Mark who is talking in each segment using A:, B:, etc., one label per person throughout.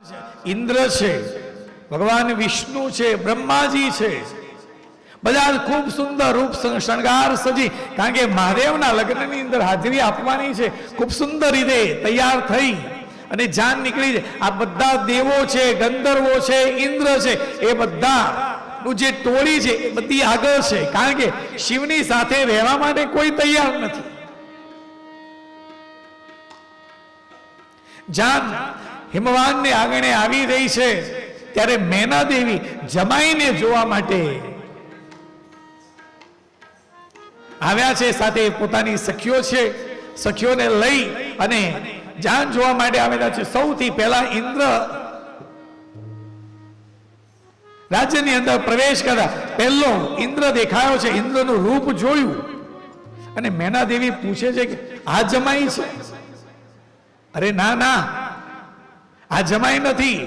A: इंद्र છે, ભગવાન વિષ્ણુ છે, બ્રહ્માજી છે, બધા ખૂબ સુંદર રૂપ શણગાર સજી, કારણ કે મહાદેવના લગ્નની અંદર હાજરી આપવાની છે, ખૂબ સુંદર રીતે તૈયાર થઈ અને જાન નીકળી છે. આ બધા દેવો છે, ગંધર્વો છે, ઇન્દ્ર છે, એ બધા નું જે ટોળી છે એ બધી આગળ છે, કારણ કે શિવની સાથે રહેવા માટે કોઈ તૈયાર નથી. જાન હિમવાનને આંગણે આવી રહી છે ત્યારે મેના દેવી જમાઈને જોવા માટે આવ્યા છે, સાથે પોતાની સખીઓ છે, સખીઓને લઈ અને જાન જોવા માટે આવેલા છે. સૌથી પહેલા ઇન્દ્ર રાજ્યની અંદર પ્રવેશ કરતા પહેલો ઇન્દ્ર દેખાયો છે. ઇન્દ્રનું રૂપ જોયું અને મેના દેવી પૂછે છે કે આ જમાઈ છે? અરે ના ના, આ જમાઈ નથી.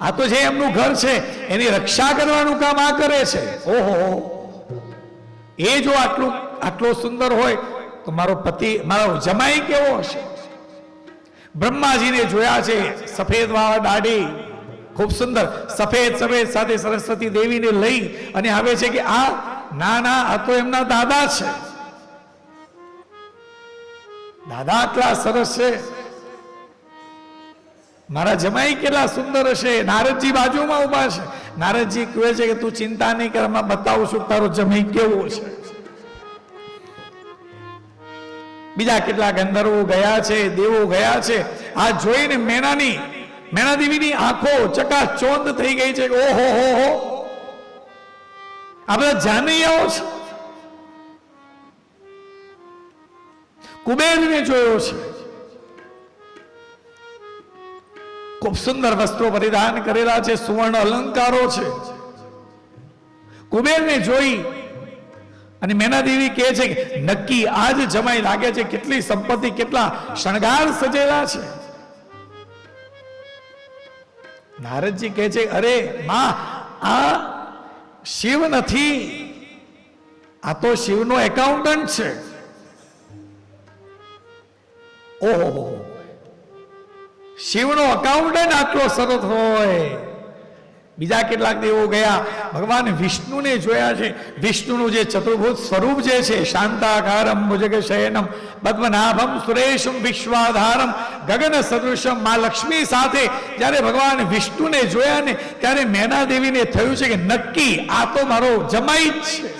A: આ તો જે એમનું ઘર છે એની રક્ષા કરવાનું કામ આ કરે છે. ઓહો, એ જો આટલો સુંદર હોય તો મારો પતિ, મારો જમાઈ કેવો હશે? બ્રહ્માજીને જોયા છે, સફેદ વાળ દાઢી, ખૂબ સુંદર સફેદ સફેદ, સાથે સરસ્વતી દેવીને લઈ અને આવે છે કે આ ના ના, આ તો એમના દાદા છે. દાદા આટલા સરસ છે, મારા જમાઈ કેટલા સુંદર હશે. નારદજી બાજુમાં ઉભા છે. નારદજી કહે છે કે તું ચિંતા નહીં કર, માં બતાવું છું તારો જમાઈ કેવો છે. બીજા કેટલા ગંધર્વો ગયા છે, દેવો ગયા છે. આ જોઈને મેના દેવીની આંખો ચકાચોંધ થઈ ગઈ છે. ઓહો હો હો, આ બધા જાનૈયાઓ છે. કુબેરને જોયો છે, ખૂબ સુંદર વસ્ત્રો પરિધાન કરેલા છે, સુવર્ણ અલંકારો છે. કુબેરને જોઈ અને મેના દેવી કહે છે કે નક્કી આજ જમાઈ લાગે છે. કેટલી સંપત્તિ, કેટલા શણગાર સજેલા છે. નારદજી કહે છે અરે માં, આ શિવ નથી, આ તો શિવનો એકાઉન્ટન્ટ છે. ઓહો, શિવનો અકાઉન્ટન્ટ આટલો સરસ હોય. બીજા કેટલાક દેવો ગયા, ભગવાન વિષ્ણુને જોયા છે. વિષ્ણુનું જે ચતુર્ભુજ સ્વરૂપ જે છે, શાંતાકારમ ભુજગશયનમ પદ્મનાભમ સુરેશમ વિશ્વાધારમ ગગન સદૃશમ, માં લક્ષ્મી સાથે જ્યારે ભગવાન વિષ્ણુને જોયા ને ત્યારે મેના દેવીને થયું છે કે નક્કી આ તો મારો જમાઈ જ છે.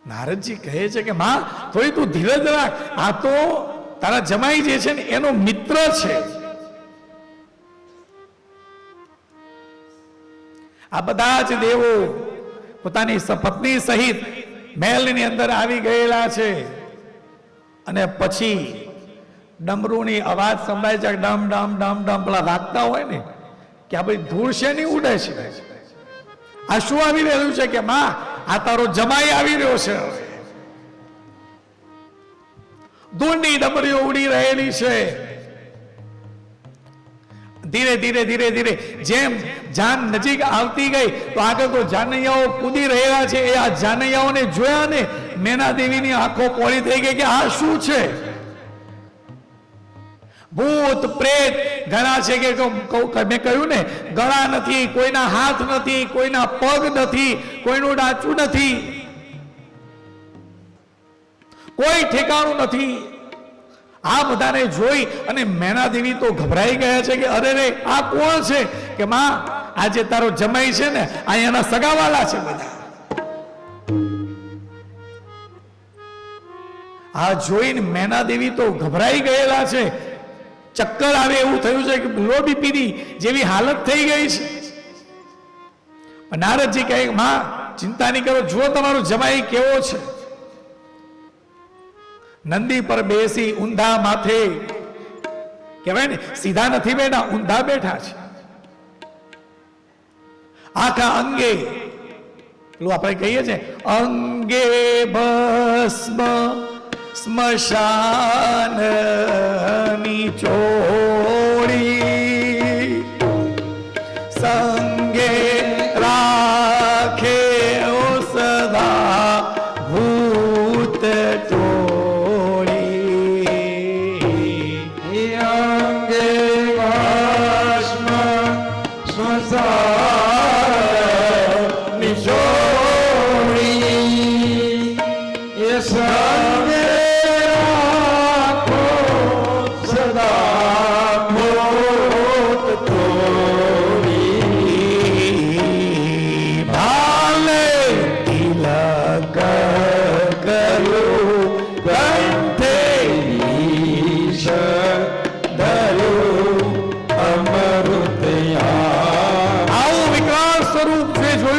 A: નારદજી કહે છે કે માં થોડી તું ધીરજ રાખ, આ તો તારા જમાઈ જે છે ને એનો મિત્ર છે. આ બધા જ દેવો પોતાની પત્ની સહિત મહેલની અંદર આવી ગયેલા છે. અને પછી ડમરૂની અવાજ સંભળાય છે, ડમ ડમ ડમ ડમ, પેલા વાગતા હોય ને કે આ ભાઈ ધૂળ શેની ઉડે છે? આ શું આવી રહ્યું છે? કે માં આ તારો જમાઈ આવી રહ્યો છે. ધૂળની ડમરીઓ ઉડી રહેલી છે. ધીરે ધીરે ધીરે ધીરે જેમ જાન નજીક આવતી ગઈ તો આગળ તો જાનૈયાઓ કૂદી રહેલા છે. એ આ જાનૈયાઓને જોયા ને મેના દેવીની આંખો પોળી થઈ ગઈ કે આ શું છે? ભૂત પ્રેત ઘણા છે કે મેં કહ્યું ને, ગળા નથી, કોઈના હાથ નથી, કોઈના પગ નથી, કોઈનું ડાચું નથી, કોઈ ઠેકાણું નથી. આ બધાને જોઈ અને મેના દેવી તો ગભરાઈ ગયા છે કે અરે રે, આ કોણ છે? કે માં આજે તારો જમાઈ છે ને, અહીંયાના સગાવાલા છે બધા. આ જોઈને મેના દેવી તો ગભરાઈ ગયેલા છે. ચક્કર આવે એવું થયું છે કે લો બીપીની જેવી હાલત થઈ ગઈ છે. નારદજી કહે માં ચિંતા નહીં કરો, જુઓ તમારો જમાઈ કેવો છે. નંદી પર બેસી ઊંધા માથે, કહેવાય ને સીધા નથી બેઠા, ઊંધા બેઠા છે. આખા અંગે પેલું આપણે કહીએ છીએ અંગે ભસ્મ સ્મશાનની ચોળી, સંગે રાખે ઓ સદા ભૂત ટોળી.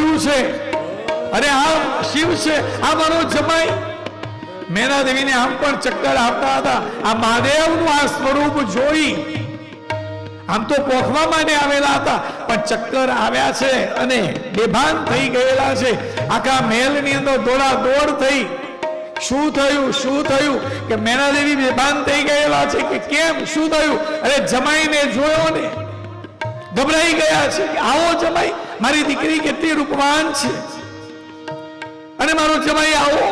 A: જોયું છે, અરે આ શિવ છે, આ મારો જમાઈ. મેના દેવીને આમ પણ ચક્કર આવતા હતા. આ મહાદેવનું આ સ્વરૂપ જોઈ આમ તો પોખવા માટે આવેલા હતા, પણ ચક્કર આવ્યા છે અને બેભાન થઈ ગયેલા છે. આખા મહેલની અંદર દોડા દોડ થઈ. શું થયું કે મેના દેવી બેભાન થઈ ગયેલા છે કે કેમ, શું થયું? અરે જમાઈને જોયો ને, ગભરાઈ ગયા છે કે આવો જમાઈ, મારી દીકરી કેટલી રૂપવાન છે અને મારો જમાઈ આવો.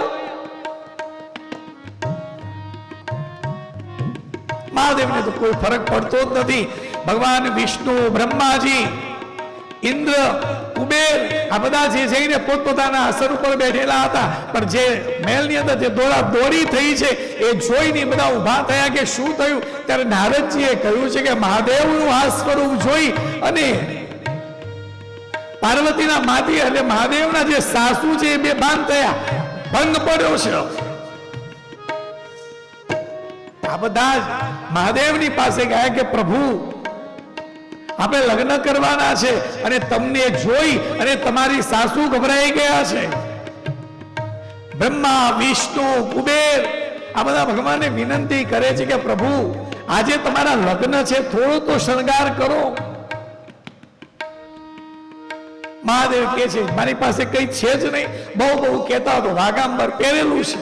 A: મહાદેવને તો કોઈ ફરક પડતો જ નથી. ભગવાન વિષ્ણુ, બ્રહ્માજી, ઇન્દ્ર, કુબેર આ બધા જે જઈને પોતપોતાના આસન ઉપર બેઠેલા હતા, પણ જે મહેલની અંદર જે દોડા દોડી થઈ છે એ જોઈને બધા ઊભા થયા કે શું થયું. ત્યારે નારદજીએ કહ્યું છે કે મહાદેવનું આ સ્વરૂપ જોઈ અને પાર્વતીના માતી એટલે મહાદેવના જે સાસુ છે એ બેભાન થયા, ભંગ પડ્યો છે. આ બધા જ મહાદેવની પાસે ગયા કે પ્રભુ આપણે લગ્ન કરવાના છે અને તમને જોઈ અને તમારી સાસુ ગભરાઈ ગયા છે. બ્રહ્મા, વિષ્ણુ, કુબેર આ બધા ભગવાનને વિનંતી કરે છે કે પ્રભુ આજે તમારા લગ્ન છે, થોડો તો શણગાર કરો. મહાદેવ કહે છે મારી પાસે કઈ છે જ નહીં. બહુ કહેતા હતો વાગાંબર પહેરેલું છે,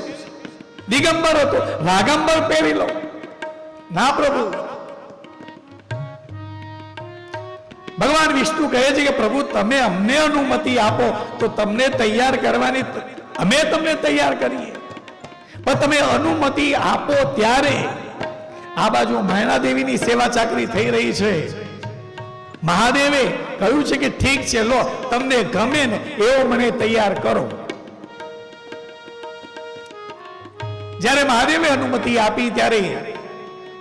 A: દિગંબર હતો, વાગાંબર પહેરી લો. ના પ્રભુ. ભગવાન વિષ્ણુ કહે છે કે પ્રભુ તમે અમને અનુમતિ આપો તો તમને તૈયાર કરવાની, અમે તમને તૈયાર કરીએ, પણ તમે અનુમતિ આપો ત્યારે. આ બાજુ મૈના દેવીની સેવા ચાકરી થઈ રહી છે. મહાદેવે કહ્યું છે કે ઠીક છે, લો તમને ગમે ને એવો મને તૈયાર કરો. જ્યારે મહાદેવે અનુમતિ આપી ત્યારે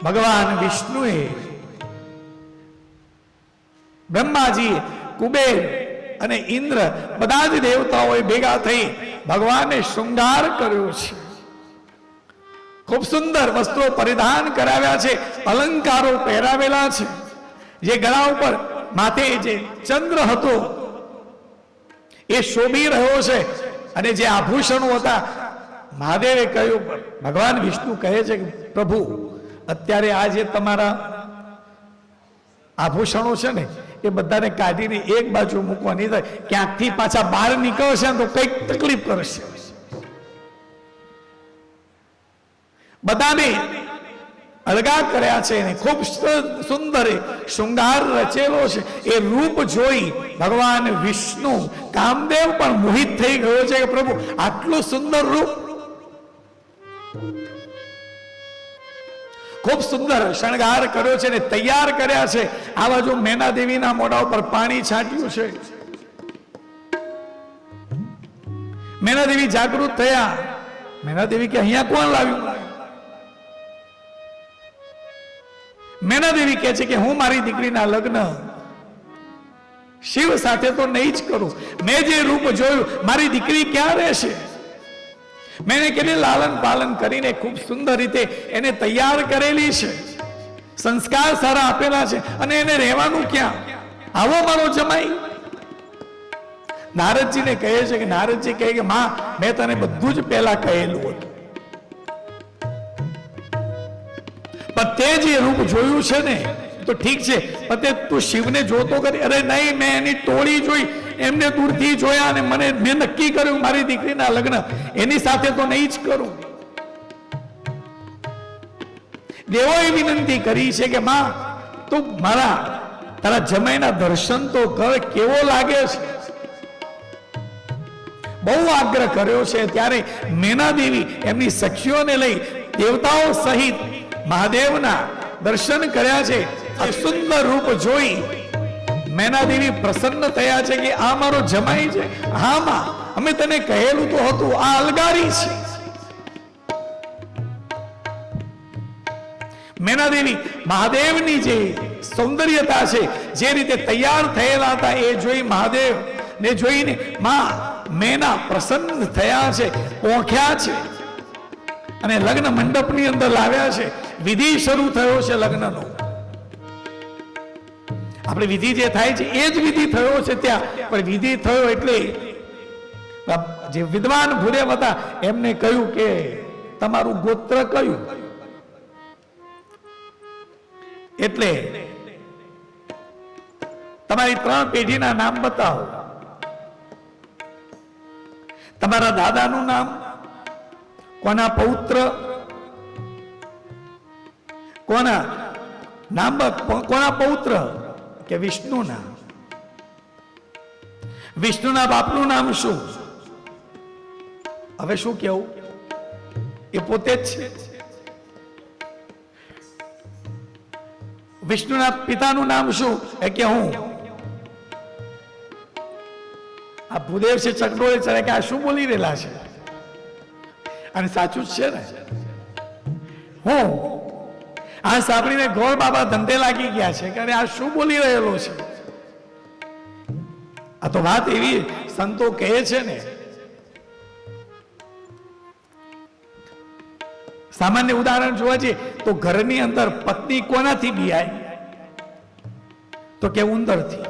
A: ભગવાન વિષ્ણુએ, બ્રહ્માજી, કુબેર અને ઇન્દ્ર બધા જ દેવતાઓએ ભેગા થઈ ભગવાનને શૃંગાર કર્યો છે. ખૂબ સુંદર વસ્ત્રો પરિધાન કરાવ્યા છે, અલંકારો પહેરાવેલા છે. જે ગળા ઉપર માથે જે ચંદ્ર હતો એ શોભી રહ્યો છે અને જે આભૂષણો હતા, મહાદેવે કહ્યું, ભગવાન વિષ્ણુ કહે છે કે પ્રભુ અત્યારે આ જે તમારા આભૂષણો છે ને એ બધાને કાઢીને એક બાજુ મૂકવાની થાય, ક્યાંકથી પાછા બહાર નીકળશે તો કઈક તકલીફ કરશે. બધાને અલગા કર્યા છે અને ખૂબ સુંદર શૃંગાર રચેલો છે. એ રૂપ જોઈ ભગવાન વિષ્ણુ, કામદેવ પણ મોહિત થઈ ગયો છે કે પ્રભુ આટલું સુંદર રૂપ. ખૂબ સુંદર શણગાર કર્યો છે ને તૈયાર કર્યા છે. આ બાજુ મેના દેવીના મોઢા ઉપર પાણી છાંટ્યું છે. મેના દેવી જાગૃત થયા. મેના દેવી કે અહીંયા કોણ લાવ્યું? મેના દેવી કહે છે કે હું મારી દીકરીના લગ્ન શિવ સાથે તો નહીં જ કરું. મેં જે રૂપ જોયું, મારી દીકરી ક્યાં રહેશે? મેં એને લાલન પાલન કરીને ખૂબ સુંદર રીતે એને તૈયાર કરેલી છે, સંસ્કાર સારા આપેલા છે, અને એને રહેવાનું ક્યાં? આવો મારો જમાઈ. નારદજીને કહે છે કે નારદજી કહે કે માં મેં તને બધું જ પહેલા કહેલું હતું, પણ તે જે રૂપ જોયું છે ને તો ઠીક છે, પણ તે તું શિવને જોતો કરી. અરે નહીં, મેં એની ટોળી જોઈ, એમને દૂરથી જોયા અને મેં નક્કી કર્યું મારી દીકરીના લગ્ન એની સાથે તો નહીં જ કરું. દેવોએ વિનંતી કરી છે કે માં તું તારા જમાઈના દર્શન તો કર, કેવો લાગે છે. બહુ આગ્રહ કર્યો છે. ત્યારે મેના દેવી એમની સખીઓને લઈ દેવતાઓ સહિત મહાદેવના દર્શન કર્યા છે. આ સુંદર રૂપ જોઈ મેના દેવી પ્રસન્ન થયા છે કે આ મારો જમાઈ છે. હા માં, અમે તને કહેલું તો હતું, આ અલગારી છે. મેના દેવી મહાદેવની જે સૌંદર્યતા છે, જે રીતે તૈયાર થયેલા હતા એ જોઈ મહાદેવ ને જોઈને માં મેના પ્રસન્ન થયા છે, પોંખ્યા છે અને લગ્ન મંડપની અંદર લાવ્યા છે. વિધિ શરૂ થયો છે લગ્નનો. આપણે વિધિ જે થાય છે એ જ વિધિ થયો છે ત્યાં, પણ વિધિ થયો એટલે જે વિદ્વાન ભૂદેવ હતા એમને કહ્યું કે તમારું ગોત્ર કયું? એટલે તમારી 3 પેઢીના નામ બતાવો. તમારા દાદાનું નામ, કોના પૌત્ર, કોના નામ, કોના પૌત્ર કે વિષ્ણુના. વિષ્ણુના બાપનું નામ શું? હવે શું કેવું? એ પોતે જ છે. વિષ્ણુના પિતાનું નામ શું? એ કે હું. આ ભૂદેવ છે ચકડોળે ચડે કે આ શું બોલી રહેલા છે, અને સાચું જ છે ને. હું આ સાંભળીને ગોળ બાબા ધંધે લાગી ગયા છે કે આ શું બોલી રહેલો છે. આ તો વાત એવી સંતો કહે છે ને. સામાન્ય ઉદાહરણ જોવા જઈએ તો ઘરની અંદર પત્ની કોનાથી બિહાય? તો કે ઉંદરથી.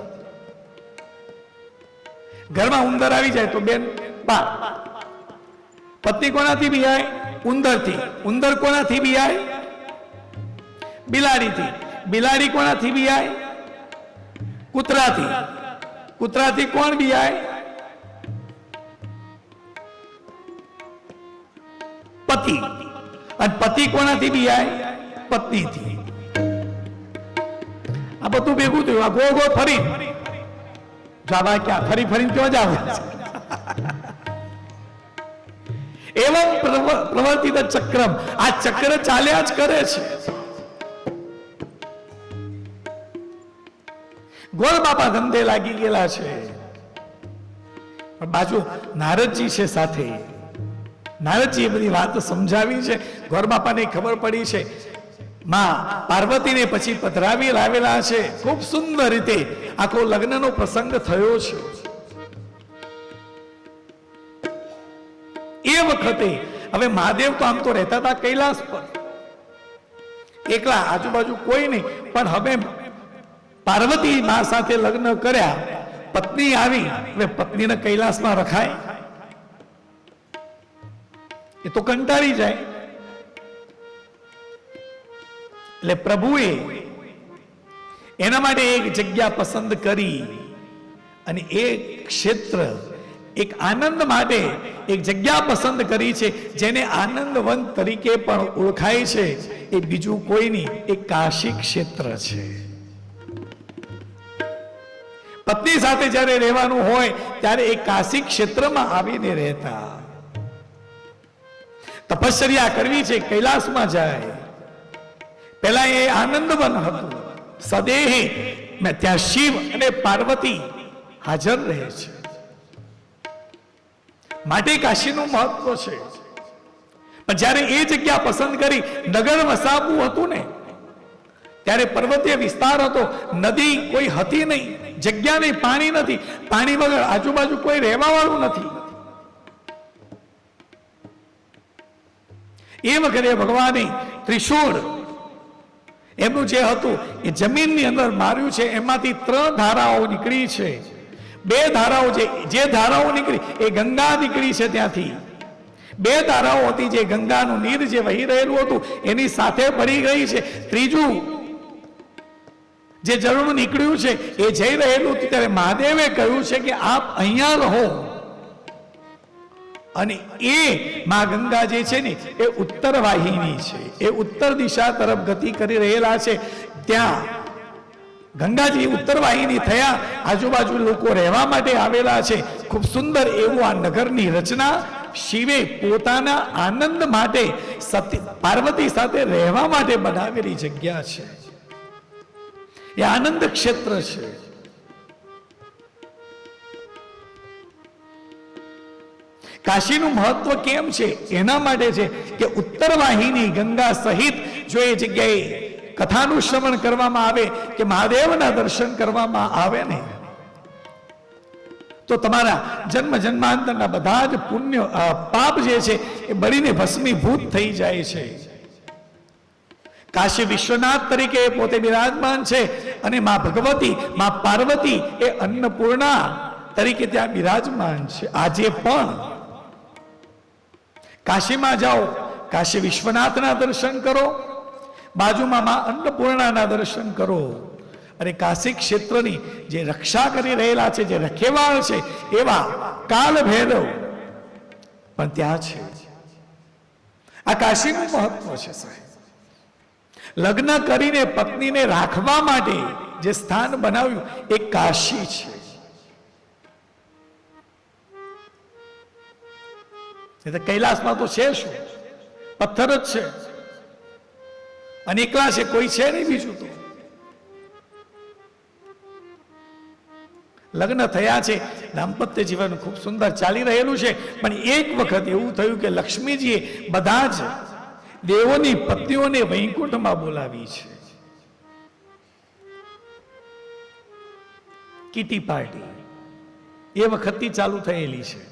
A: ઘરમાં ઉંદર આવી જાય તો બેન બા. પત્ની કોનાથી બિહાય? ઉંદરથી. ઉંદર કોનાથી બિહાય? બિલાડીથી. બિલાડી કોનાથી બિહાય? કૂતરાથી. કૂતરાથી કોણ બિહાય? પતિ. અને પતિ કોનાથી બિહાય? પત્નીથી. આ બધું ભેગું થયું. આ ગોળ ગોળ ફરી જાવા ક્યાં ફરી ફરીને ક્યાં જાવ? એવમ પ્રવર્તિત ચક્રમ. આ ચક્ર ચાલ્યા જ કરે છે. ગોળ બાપા ધંધે લાગી ગયેલા છે. પણ બાજુ નારદજી છે સાથે. નારદજી એ બધી વાત સમજાવી છે. ગોળ બાપાને ખબર પડી છે. માં પાર્વતીને પછી પધરાવી લાવેલા છે. ખૂબ સુંદર રીતે આખો લગ્નનો પ્રસંગ થયો છે. એ વખતે હવે મહાદેવ તો આમ તો રહેતા હતા કૈલાસ પર એકલા, આજુબાજુ કોઈ નહીં. પણ હવે પાર્વતી માં સાથે લગ્ન કર્યા, પત્ની આવી. હવે પત્નીને કૈલાસમાં રખાય? એ તો કંટાળી જાય. એટલે પ્રભુએ એના માટે એક જગ્યા પસંદ કરી અને એક ક્ષેત્ર, એક આનંદ માટે એક જગ્યા પસંદ કરી છે, જેને આનંદવન તરીકે પણ ઓળખાય છે. એ બીજું કોઈ નહીં, એ કાશી ક્ષેત્ર છે. પત્ની સાથે જ્યારે રહેવાનું હોય ત્યારે એ કાશી ક્ષેત્રમાં આવીને રહેતા. તપશ્ચર્યા કરવી છે, કૈલાસમાં જાય. પહેલા એ આનંદવન હતું, સદેહે. ત્યાં શિવ અને પાર્વતી હાજર રહે છે. માટે કાશીનું મહત્વ છે. પણ જ્યારે એ જગ્યા પસંદ કરી, નગર વસાવવું હતું ને, ત્યારે પર્વતીય વિસ્તાર હતો, નદી કોઈ હતી નહીં, જગ્યા નહીં, પાણી નથી. પાણી વગર આજુબાજુ કોઈ રહેવા વાળું નથી. એ વખતે ભગવાને ત્રિશૂળ એમનું જે હતું એ જમીનની અંદર માર્યું છે. એમાંથી 3 ધારાઓ નીકળી છે. 2 ધારાઓ જે ધારાઓ નીકળી એ ગંગા નીકળી છે ત્યાંથી. 2 ધારાઓ હતી જે ગંગાનું નીર જે વહી રહેલું હતું એની સાથે ભળી ગઈ છે. ત્રીજું જે ઝરણું નીકળ્યું છે એ જઈ રહેલું હતું. ત્યારે મહાદેવે કહ્યું છે કે આપ અહીંયા રહો. અને એ માં ગંગા જે છે ને એ ઉત્તર વાહિની છે. એ ઉત્તર દિશા તરફ ગતિ કરી રહેલા છે. ત્યાં ગંગાજી ઉત્તર વાહિની થયા. આજુબાજુ લોકો રહેવા માટે આવેલા છે. ખૂબ સુંદર એવું આ નગરની રચના શિવે પોતાના આનંદ માટે પાર્વતી સાથે રહેવા માટે બનાવેલી જગ્યા છે. એ આનંદ ક્ષેત્ર છે. કાશીનું મહત્વ કેમ છે એના માટે છે કે ઉત્તર વાહિની ગંગા સહિત જો એ જગ્યાએ કથાનું શ્રવણ કરવામાં આવે કે મહાદેવના દર્શન કરવામાં આવે ને, તો તમારા જન્મ જન્માંતરના બધા જ પુણ્ય પાપ જે છે એ બળીને ભસ્મીભૂત થઈ જાય છે. કાશી વિશ્વનાથ તરીકે પોતે બિરાજમાન છે. અને માં ભગવતી, માં પાર્વતી એ અન્નપૂર્ણા તરીકે ત્યાં બિરાજમાન છે. આજે પણ કાશીમાં જાઓ, કાશી વિશ્વનાથના દર્શન કરો, બાજુમાં મા અન્નપૂર્ણાના દર્શન કરો, અને કાશી ક્ષેત્રની જે રક્ષા કરી રહેલા છે, જે રખેવાળ છે, એવા કાલ ભૈરવ પણ ત્યાં છે. આ કાશીનું મહત્વ છે સાહેબ. લગ્ન કરીને પત્નીને રાખવા માટે જે સ્થાન બનાવ્યું એ કાશી છે. કૈલાસમાં તો છે શું? પથ્થર જ છે, અને એકલા છે, કોઈ છે નહીં બીજું. તો લગ્ન થયા છે, દાંપત્ય જીવન ખૂબ સુંદર ચાલી રહેલું છે, પણ એક વખત એવું થયું કે લક્ષ્મીજીએ બધા જ દેવોની પત્નીઓને વૈકુંઠમાં બોલાવી છે. કીટી પાર્ટી એ વખતથી ચાલુ થયેલી છે.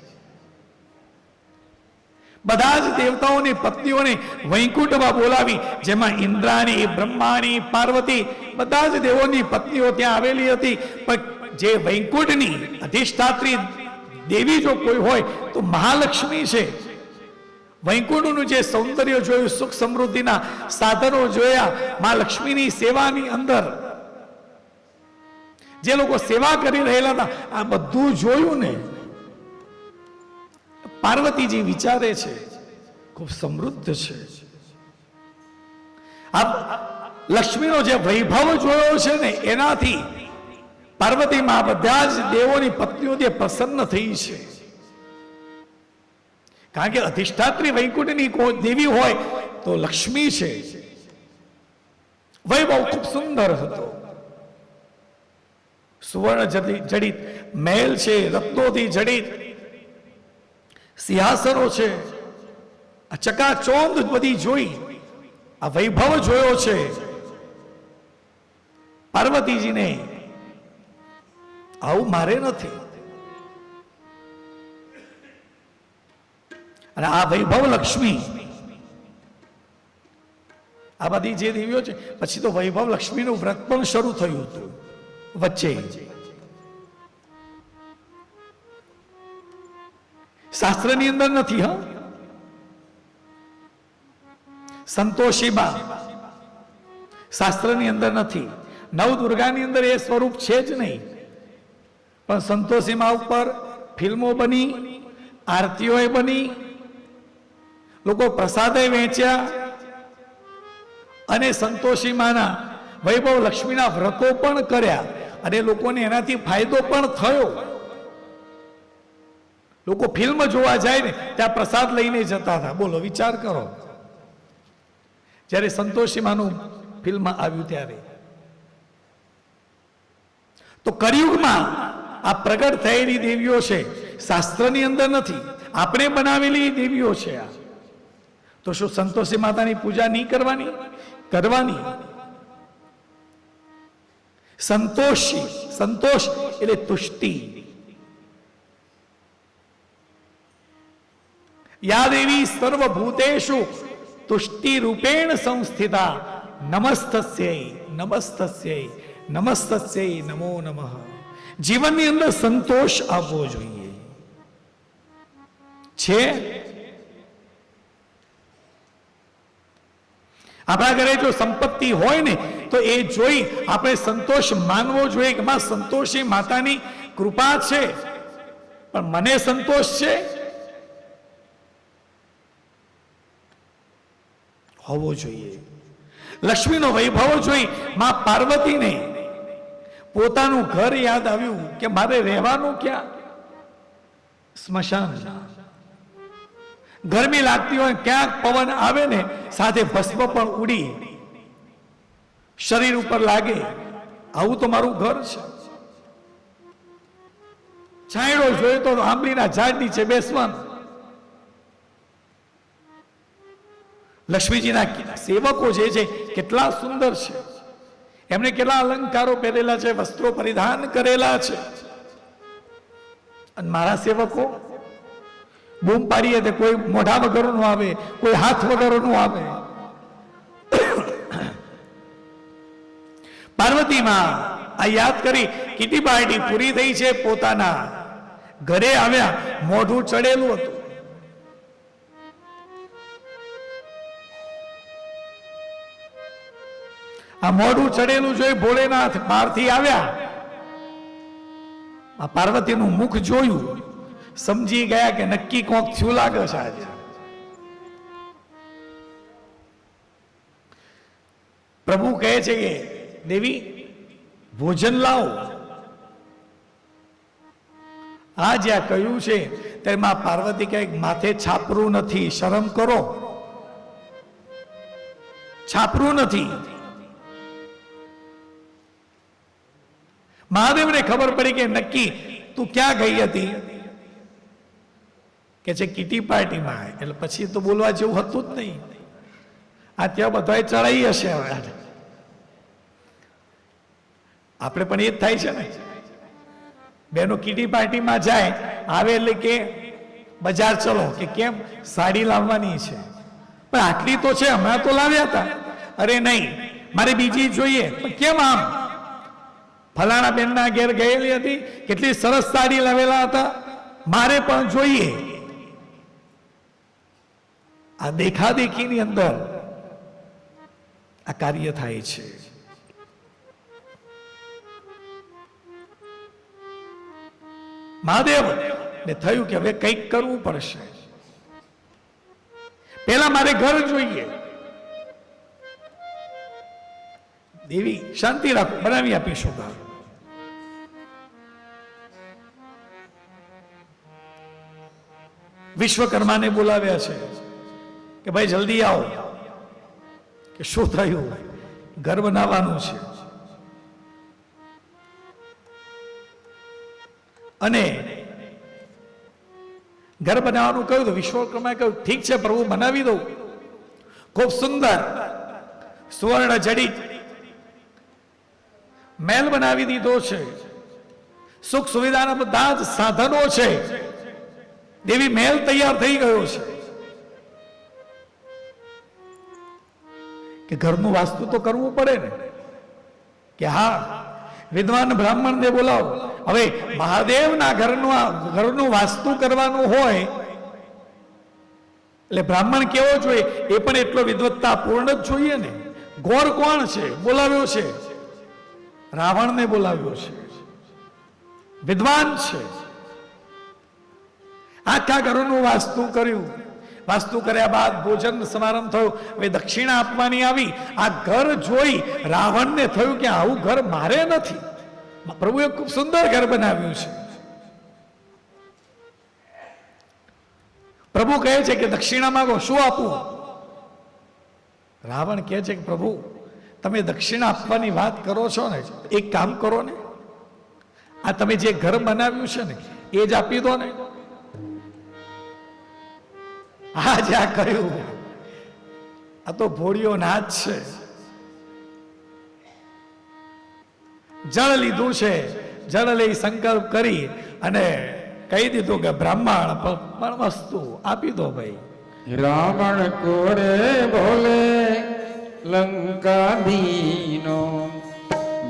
A: બધા જ દેવતાઓની પત્નીઓને વૈકુંઠમાં બોલાવી, જેમાં ઇન્દ્રાણી, બ્રહ્માણી, પાર્વતી, બધા જ દેવોની પત્નીઓ ત્યાં આવેલી હતી. પણ જે વૈકુંઠની અધિષ્ઠાત્રી દેવી જો કોઈ હોય તો મહાલક્ષ્મી છે. વૈકુંઠનું જે સૌંદર્ય જોયું, સુખ સમૃદ્ધિના સાધનો જોયા, મહાલક્ષ્મીની સેવાની અંદર જે લોકો સેવા કરી રહેલા હતા, આ બધું જોયું ને પાર્વતીજી વિચારે છે ખૂબ સમૃદ્ધ છે. આ લક્ષ્મીનો જે વૈભવ જોયો છે ને, એનાથી પાર્વતીમાં બધા જ દેવોની પત્નીઓ જે પ્રસન્ન થઈ છે. કારણ કે અધિષ્ઠાત્રી વૈકુંઠની કોઈ દેવી હોય તો લક્ષ્મી છે. વૈભવ ખૂબ સુંદર હતો. સુવર્ણ જડિત મહેલ છે, રત્નોથી જડિત સિંહાસનો છે. આ ચકાચોંધ બધી જોઈ, આ વૈભવ જોયો છે. પાર્વતીજીને આવું મારે નથી, અને આ વૈભવ લક્ષ્મી, આ બધી જે દેવીઓ છે, પછી તો વૈભવ લક્ષ્મીનું વ્રત પણ શરૂ થયું હતું વચ્ચે. શાસ્ત્રની અંદર નથી. હા, સંતોષીબા શાસ્ત્રની અંદર નથી. નવદુર્ગાની અંદર એ સ્વરૂપ છે જ નહીં. પણ સંતોષીમાં ઉપર ફિલ્મો બની, આરતીઓ બની, લોકો પ્રસાદે વેચ્યા, અને સંતોષીમાના વૈભવ લક્ષ્મીના વ્રતો પણ કર્યા, અને લોકોને એનાથી ફાયદો પણ થયો. લોકો ફિલ્મ જોવા જાય ને ત્યાં પ્રસાદ લઈને જતા હતા. બોલો, વિચાર કરો. જ્યારે સંતોષીમાનું ફિલ્મ આવ્યું ત્યારે તો કળિયુગમાં આ પ્રગટ થયેલી દેવીઓ છે, શાસ્ત્રની અંદર નથી, આપણે બનાવેલી દેવીઓ છે. આ તો શું સંતોષી માતાની પૂજા નહીં કરવાની? કરવાની. સંતોષી, સંતોષ એટલે તુષ્ટિ. યા દેવી સર્વભૂતેષુ તુષ્ટિ રૂપેણ સંસ્થિતા નમસ્તસ્યૈ નમસ્તસ્યૈ નમસ્તસ્યૈ નમો નમઃ. જીવનની અંદર સંતોષ આવવો જોઈએ. છે આપણા ઘરે જો સંપત્તિ હોય ને તો એ જોઈ આપણે સંતોષ માનવો જોઈએ કે સંતોષી માતાની કૃપા છે. પણ મને સંતોષ છે હોવો જોઈએ. લક્ષ્મીનો વૈભવ જોઈ માં પાર્વતીને પોતાનું ઘર યાદ આવ્યું કે મારે રહેવાનું ક્યાં? સ્મશાન. ગરમી લાગતી હોય, ક્યાંક પવન આવે ને સાથે ભસ્મ પણ ઉડી શરીર ઉપર લાગે, આવું તો મારું ઘર છે. છાંયડો જોયો તો આંબલીના ઝાડ નીચે બેસવાનું. લક્ષ્મીજીના સેવકો જે છે કેટલા સુંદર છે, એમને કેટલા અલંકારો પહેરેલા છે, વસ્ત્રો પરિધાન કરેલા છે. અને મારા સેવકો બૂમ પાડીએ તો કોઈ મોઢા વગરનું આવે, કોઈ હાથ વગરનું આવે. પાર્વતીમાં આ યાદ કરી કીટી પાર્ટી પૂરી થઈ છે પોતાના ઘરે આવ્યા, મોઢું ચડેલું હતું. આ મોઢું ચડેલું જોઈ ભોળેનાથ બહારથી આવ્યા. આ પાર્વતીનું મુખ જોયું, સમજી ગયા કે નક્કી કોક થયું લાગે છે આજે. પ્રભુ કહે છે કે દેવી ભોજન લાવો. આ જ્યાં કહ્યું છે તેમાં પાર્વતી કહે માથે છાપરું નથી, શરમ કરો, છાપરું નથી. મહાદેવને ખબર પડી કે નક્કી તું ક્યાં ગઈ હતી, કે છે કીટી પાર્ટીમાં. એટલે પછી તો બોલવા જેવું હતું જ નહીં. આ ત્યાં બધાએ ચડાઈ હશે. હવે આપણે પણ એ જ થાય છે ને, બેનો કીટી પાર્ટીમાં જાય, આવે એટલે કે બજાર ચલો, કે કેમ સાડી લાવવાની છે. પણ આટલી તો છે, હમણાં તો લાવ્યા હતા. અરે નહીં, મારે બીજી જોઈએ. પણ કેમ આમ? ફલાણા બેનના ઘેર ગયેલી હતી, કેટલી સરસ સાડી લાવેલા હતા, મારે પણ જોઈએ. આ દેખાદેખીની અંદર આ કાર્ય થાય છે. મહાદેવ ને થયું કે હવે કંઈક કરવું પડશે. પેલા મારે ઘર જોઈએ. દેવી શાંતિ રાખો, બનાવી આપીશું ઘર. વિશ્વકર્માને બોલાવ્યા છે કે ભાઈ જલ્દી આવો, કે શું થયું? ઘર બનાવવાનું છે. અને ઘર બનાવવાનું કહ્યું તો વિશ્વકર્માએ કહ્યું ઠીક છે પ્રભુ, બનાવી દઉં. ખૂબ સુંદર સુવર્ણ જડિત મહેલ બનાવી દીધો છે. સુખ સુવિધાના બધા જ સાધનો છે. દેવી મહેલ તૈયાર થઈ ગયો છે. કે ઘરનું વાસ્તુ તો કરવું પડે ને. કે હા, વિદ્વાન બ્રાહ્મણને બોલાવો. હવે મહાદેવના ઘરનું વાસ્તુ કરવાનું હોય એટલે બ્રાહ્મણ કેવો જોઈએ? એ પણ એટલો વિદ્વત્તા પૂર્ણ જ જોઈએ ને. ગોર કોણ છે? બોલાવ્યો છે રાવણને બોલાવ્યો છે, વિદ્વાન છે. આખા ઘરનું વાસ્તુ કર્યું. વાસ્તુ કર્યા બાદ ભોજન સમારંભ થયો. હવે દક્ષિણા આપવાની આવી. આ ઘર જોઈ રાવણને થયું કે આવું ઘર મારે નથી. પ્રભુએ ખૂબ સુંદર ઘર બનાવ્યું છે. પ્રભુ કહે છે કે દક્ષિણા માંગો, શું આપું? રાવણ કહે છે કે પ્રભુ તમે દક્ષિણા આપવાની વાત કરો છો ને, એક કામ કરો ને, આ તમે જે ઘર બનાવ્યું છે ને એ જ આપી દો ને. આ જ્યાં કહ્યું, આ તો ભોળિયો નાચ છે. જળ લીધું છે, જળ લઈ સંકલ્પ કરી અને કહી દીધું કે બ્રાહ્મણ પણ વસ્તુ આપી દો ભાઈ.
B: રાવણ કોરે બોલે લંકાધીનો,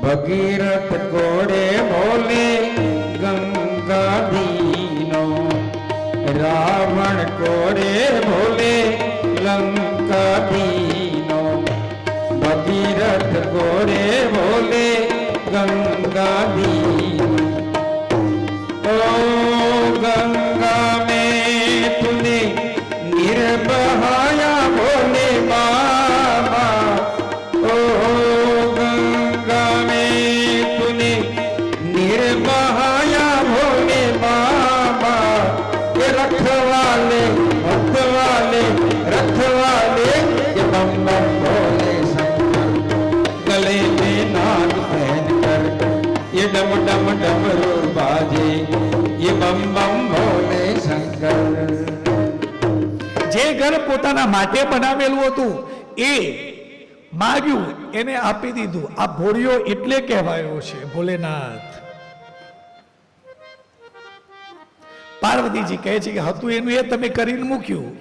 B: ભગીરથ કોરે બોલે ગંગાધીનો. રાવણ કોરે બોલે લંકાધીનો, ભગીરથ કોરે બોલે गंगाधीनो. ओ गंगा में तूने निर्बहाया बोले बाबा. ओ गंगा में तूने निर्बहाया बोले बाबा. ये रखवाले रखवाले ये बम बम बोले शंकर. गले में नाग पहन कर ये डम डम डमरू बाजे. ये बम बम बोले शंकर.
A: જે ઘર પોતાના માટે બનાવેલું હતું એ માગ્યું, એને આપી દીધું. આ ભોળિયો એટલે કહેવાયો છે ભોલેનાથ. પાર્વતીજી કહે છે કે હતું એનું એ તમે કરીને મૂક્યું,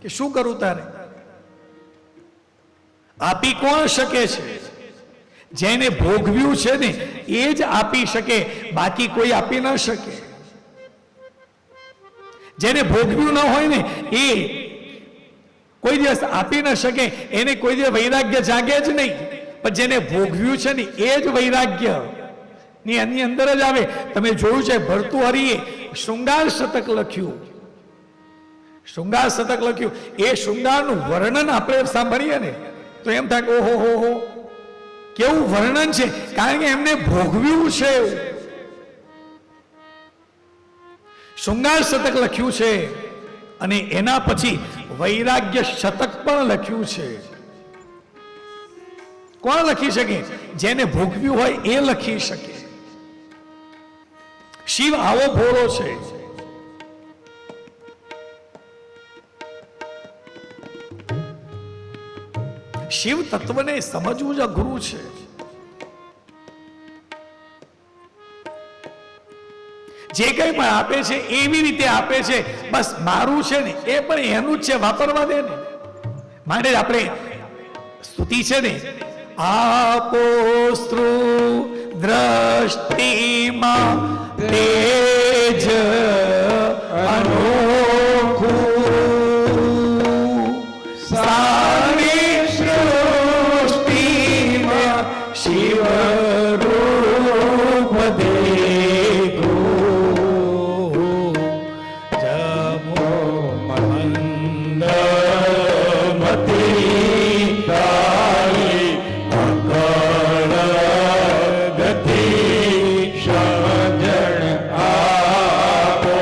A: કે શું કરું તારે? આપી કોણ શકે છે? જેને ભોગવ્યું છે ને એ જ આપી શકે, બાકી કોઈ આપી ન શકે. જેને ભોગવ્યું ન હોય ને એ કોઈ દિવસ આપી ન શકે, એને કોઈ દિવસ વૈરાગ્ય જાગે જ નહીં. પણ જેને ભોગવ્યું છે ને એ જ વૈરાગ્ય ની એની અંદર જ આવે. તમે જોયું છે ભર્તૃહરિએ શૃંગાર શતક લખ્યું. શૃંગાર શતક લખ્યું, એ શૃંગારનું વર્ણન આપણે સાંભળીએ ને તો એમ થાય કે ઓહો હો હો કેવું વર્ણન છે, કારણ કે એમને ભોગવ્યું છે. શૃંગાર શતક લખ્યું છે અને એના પછી વૈરાગ્ય શતક પણ લખ્યું છે. કોણ લખી શકે? જેને ભોગવ્યું હોય એ લખી શકે. શિવ આવો ભોળો છે. શિવ તત્વને સમજવું જ અઘરું છે. જે કંઈ પણ આપે છે એવી રીતે આપે છે, બસ મારું છે ને એ પણ એનું જ છે, વાપરવા દે ને. માટે આપણે સ્તુતિ છે ને, આપો સ્ત્રુ દ્રષ્ટિમાં તેજ અનોખું, સારી સૃષ્ટિમાં શિવ રૂપ દેખું, જમો મંદમતી કાળી અકળ ગતિ સમજણ આપો,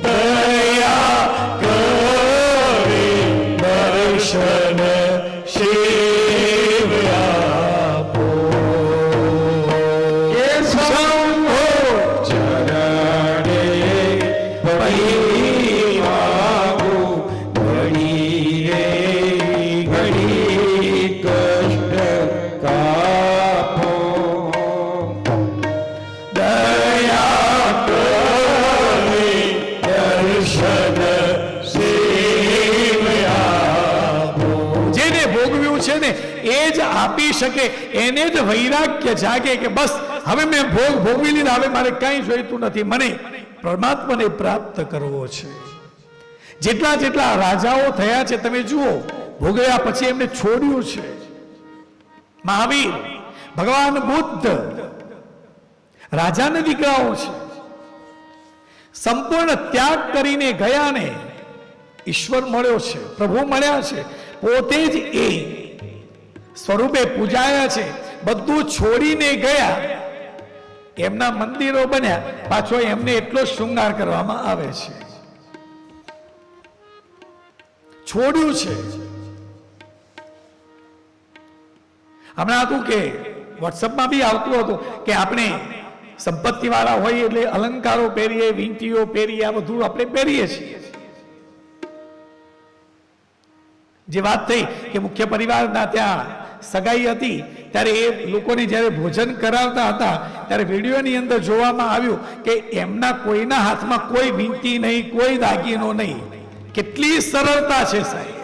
A: દયા કરી દર્શન શિવ આપો. એ શંભો ચરણે પડી માગું, ઘડી રે ઘડી કષ્ટ કાપો, દયા કરી દર્શન શિવ આપો. જેને ભોગવ્યું છે ને એ જ આપી શકે, એને જ વૈરાગ્ય જાગે કે બસ હવે મેં ભોગવી લીધા, હવે મારે કંઈ જોઈતું નથી, મને પરમાત્માને પ્રાપ્ત કરવો છે. જેટલા જેટલા રાજાઓ થયા છે તમે જુઓ, ભોગવ્યા પછી એમને છોડ્યું છે. મહાવીર, ભગવાન બુદ્ધ રાજાના દીકરાઓ છે. સંપૂર્ણ ત્યાગ કરીને ગયા ને ઈશ્વર મળ્યો છે, પ્રભુ મળ્યા છે, પોતે જ એ સ્વરૂપે પૂજાયા છે. બધું છોડીને ગયા, એમના મંદિરો બન્યા, પાછો એમને એટલો શૃંગાર કરવામાં આવે છે. છોડ્યું છે. હમણાં હતું કે વોટ્સઅપમાં બી આવતું હતું કે આપણે સંપત્તિ વાળા હોઈએ એટલે અલંકારો પહેરીએ, વીંટીઓ પહેરીએ, આ બધું આપણે પહેરીએ છીએ. જે વાત થઈ કે મુખ્ય પરિવારના ત્યાં સગાઈ હતી, ત્યારે એ લોકોને જ્યારે ભોજન કરાવતા હતા ત્યારે વિડીયોની અંદર જોવામાં આવ્યું કે એમના કોઈના હાથમાં કોઈ વીંટી નહીં, કોઈ દાગીનો નહીં. કેટલી સરળતા છે સાહેબ.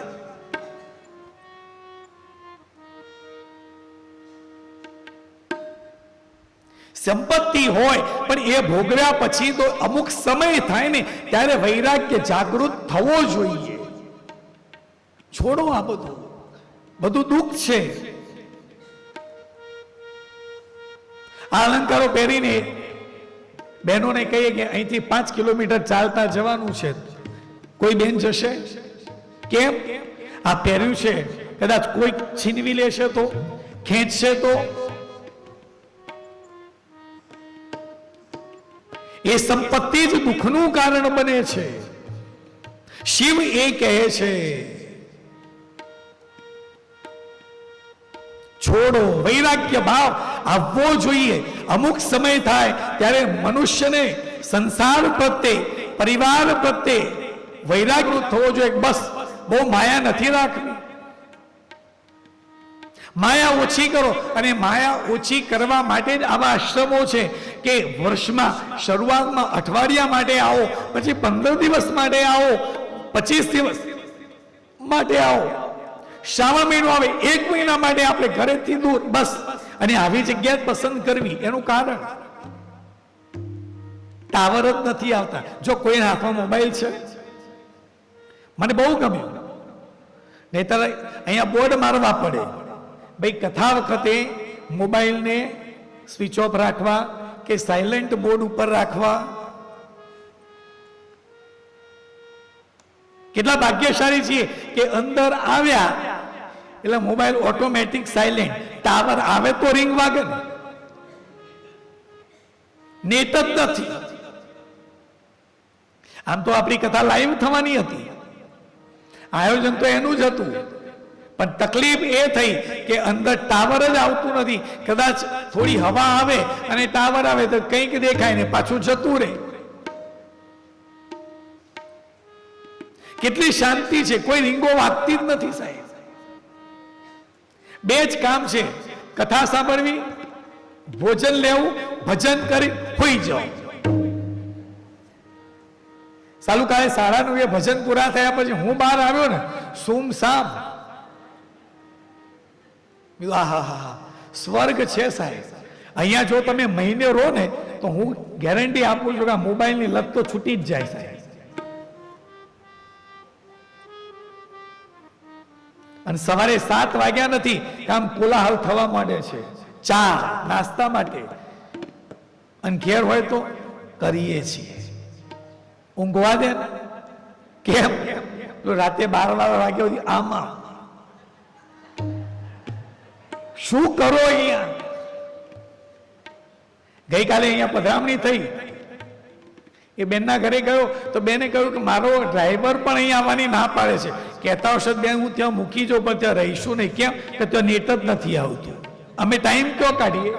A: સંપત્તિ હોય પણ એ ભોગવ્યા પછી તો અમુક સમય થાય ને ત્યારે વૈરાગ્ય જાગૃત થવો જોઈએ. છોડો આ બધું દુઃખ છે. આ અલંકારો પહેરીને બહેનોને કહીએ કે અહીંથી 5 કિલોમીટર ચાલતા જવાનું છે, કોઈ બેન જશે? કેમ? આ પહેર્યું છે, કદાચ કોઈ છીનવી લેશે તો, ખેંચશે તો. એ સંપત્તિ જ દુઃખનું કારણ બને છે. શિવ એ કહે છે છોડો, વૈરાગ્ય ભાવ આવવો જોઈએ. અમુક સમય થાય ત્યારે મનુષ્યને સંસાર પ્રત્યે, પરિવાર પ્રત્યે વૈરાગ્ય થવો જોઈએ. બસ બહુ માયા નથી રાખવી. માયા ઓછી કરો, અને માયા ઓછી કરવા માટે જ આવા આશ્રમો છે કે વર્ષમાં શરૂઆતમાં અઠવાડિયા માટે આવો, પછી 15 દિવસ માટે આવો, 25 દિવસ માટે આવો. શ્રાવણ મહિનો આવે 1 મહિના માટે આપણે ઘરેથી દૂર, બસ. અને આવી જગ્યા પસંદ કરવી, એનું કારણ ટાવર જ નથી આવતા. જો કોઈના હાથમાં મોબાઈલ છે, મને બહુ ગમ્યું, નહીતર અહીંયા બોર્ડ મારવા પડે, ભાઈ કથા વખતે મોબાઈલને સ્વિચ ઓફ રાખવા કે સાયલેન્ટ બોર્ડ ઉપર રાખવા. કેટલા ભાગ્યશાળી છીએ કે અંદર આવ્યા એટલે મોબાઈલ ઓટોમેટિક સાયલેન્ટ, ટાવર આવે તો રિંગ વાગે ને, નેટ જ નથી. આમ તો આપણી કથા લાઈવ થવાની હતી, આયોજન તો એનું જ હતું, પણ તકલીફ એ થઈ કે અંદર ટાવર જ આવતું નથી. કદાચ થોડી હવા આવે અને ટાવર આવે તો કંઈક દેખાય ને પાછું જતું રહે. કેટલી શાંતિ છે, કોઈ રીંગો વાગતી જ નથી સાહેબ. બે જ કામ છે, કથા સાંભળવી, ભોજન લેવું, ભજન કરી હોઈ જાઓ. સાલું કાલે 9:30 ભજન પૂરા થયા પછી હું બહાર આવ્યો ને, સુમસામ, આહા, સ્વર્ગ છે સાહેબ. અહીંયા જો તમે મહિને રહો ને તો હું ગેરંટી આપું છું કે મોબાઈલની લત તો છૂટી જ જાય સાહેબ. અને સવારે 7 વાગ્યા નથી કે આમ કોલાહલ થવા માંડે છે ચા નાસ્તા માટે, અને ઘેર હોય તો કરીએ છીએ. ઊંઘવા દે ને, કેમ તો રાતે 12 વાગ્યા સુધી આમાં શું કરો અહીંયા. ગઈકાલે અહીંયા પધરામણી થઈ, એ બેનના ઘરે ગયો તો બેને કહ્યું કે મારો ડ્રાઈવર પણ અહીંયા આવવાની ના પાડે છે. કહેતા હશે બેન હું ત્યાં મૂકી જાઉં પણ ત્યાં રહીશું નહીં. કેમ કે ત્યાં નેટ જ નથી આવતું. અમે ટાઈમ ક્યો કાઢીએ?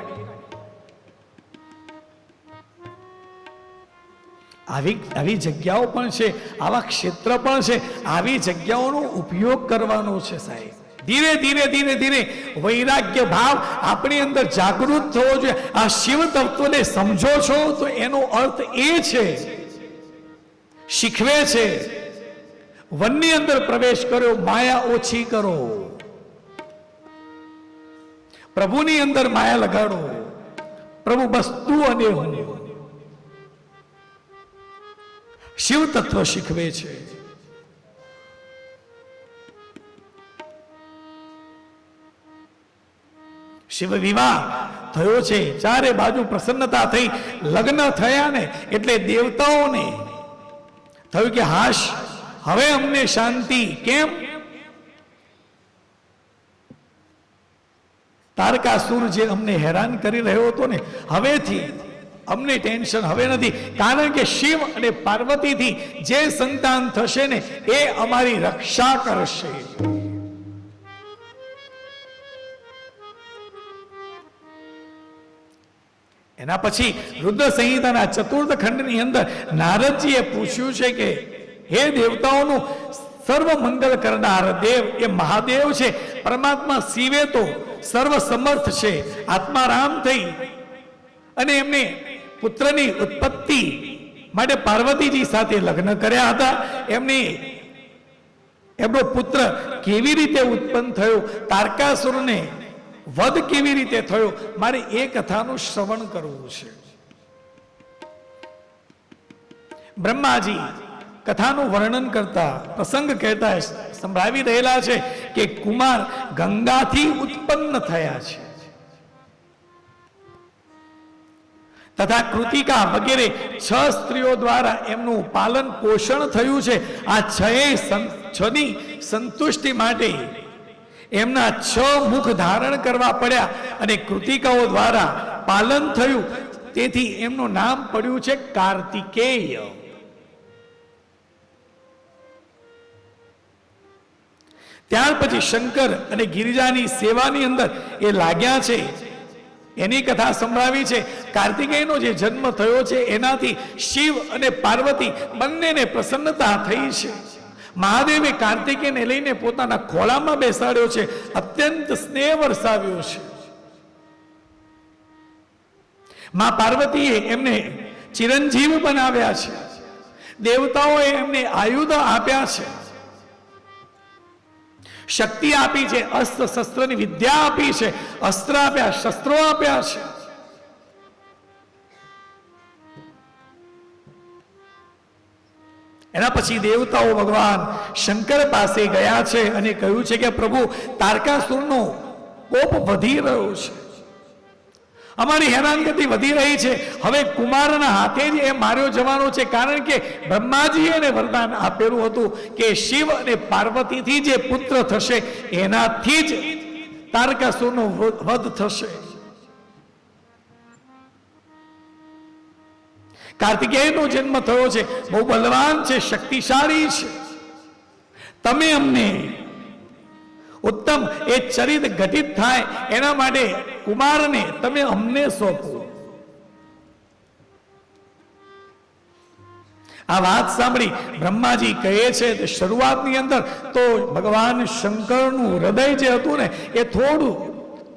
A: આવી જગ્યાઓ પણ છે, આવા ક્ષેત્ર પણ છે, આવી જગ્યાઓનો ઉપયોગ કરવાનો છે સાહેબ. ધીરે ધીરે ધીરે ધીરે વૈરાગ્ય ભાવ આપણી અંદર જાગૃત થવો જોઈએ. આ શિવ તત્વને સમજો છો તો એનો અર્થ એ છે, શીખવે છે, વનની અંદર પ્રવેશ કર્યો, માયા ઓછી કરો, પ્રભુની અંદર માયા લગાડો. પ્રભુ વસ્તુ અને હું, શિવ તત્વ શીખવે છે. શિવ વિવાહ થયો છે, ચારે બાજુ પ્રસન્નતા થઈ, લગ્ન થયા ને એટલે દેવતાઓને થયું કે હાશ, હવે અમને શાંતિ. કેમ? તારકાસુર જે અમને હેરાન કરી રહ્યો હતો ને, હવેથી અમને ટેન્શન હવે નથી, કારણ કે શિવ અને પાર્વતીથી જે સંતાન થશે ને એ અમારી રક્ષા કરશે. એના પછી રુદ્ર સંહિતાના 4th ખંડની અંદર નારદજીએ પૂછ્યું છે કે હે દેવતાઓનું સર્વ મંગલ કરનાર દેવ એ મહાદેવ છે. પરમાત્મા શિવે તો સર્વ સમર્થ છે, આત્મારામ થઈ અને એમને પુત્રની ઉત્પત્તિ માટે પાર્વતીજી સાથે લગ્ન કર્યા હતા. એમનો પુત્ર કેવી રીતે ઉત્પન્ન થયો, તારકાસુરને વધ કેવી રીતે થયો, મારે એ કથાનું શ્રવણ કરવું છે. બ્રહ્માજી કથાનું વર્ણન કરતા પ્રસંગ કહેતા સંભળાવી રહેલા છે કે કુમાર ગંગાથી ઉત્પન્ન થયા છે તથા કૃતિકા વગેરે 6 સ્ત્રીઓ દ્વારા એમનું પાલન પોષણ થયું છે. આ 6ની સંતુષ્ટિ માટે એમના 6 મુખ ધારણ કરવા પડ્યા અને કૃતિકાઓ દ્વારા પાલન થયું. તેથી એમનું નામ પડ્યું છે કાર્તિકેય. ત્યાર પછી શંકર અને ગિરિજાની સેવાની અંદર એ લાગ્યા છે. એની કથા સંભળાવી છે. કાર્તિકેયનો જે જન્મ થયો છે એનાથી શિવ અને પાર્વતી બંનેને પ્રસન્નતા થઈ છે. મહાદેવે કાર્તિકેયને લઈને પોતાના ખોળામાં બેસાડ્યો છે, અત્યંત સ્નેહ વરસાવ્યો છે. માં પાર્વતીએ એમને ચિરંજીવ બનાવ્યા છે. દેવતાઓએ એમને આયુધ આપ્યા છે, શક્તિ આપી છે, અસ્ત્ર શસ્ત્રની વિદ્યા આપી છે, અસ્ત્ર આપ્યા, શસ્ત્રો આપ્યા છે. એના પછી દેવતાઓ ભગવાન શંકર પાસે ગયા છે અને કહ્યું છે કે પ્રભુ, તારકાસુરનો કોપ વધી રહ્યો છે, અમારી હેરાનગતિ વધી રહી છે, હવે કુમારના હાથે જ એ માર્યો જવાનો છે. કારણ કે બ્રહ્માજીએ એને વરદાન આપેલું હતું કે શિવ અને પાર્વતીથી જે પુત્ર થશે એનાથી જ તારકાસુરનો વધ થશે. કાર્તિકેયનો જન્મ થયો છે, બહુ બલવાન છે, શક્તિશાળી છે. તમે અમને ઉત્તમ એ ચરિત ઘટિત થાય એના માટે કુમારને તમે અમને સોંપો. આ વાત સાંભળી બ્રહ્માજી કહે છે તો શરૂઆતની અંદર તો ભગવાન શંકરનું હૃદય જે હતું ને એ થોડું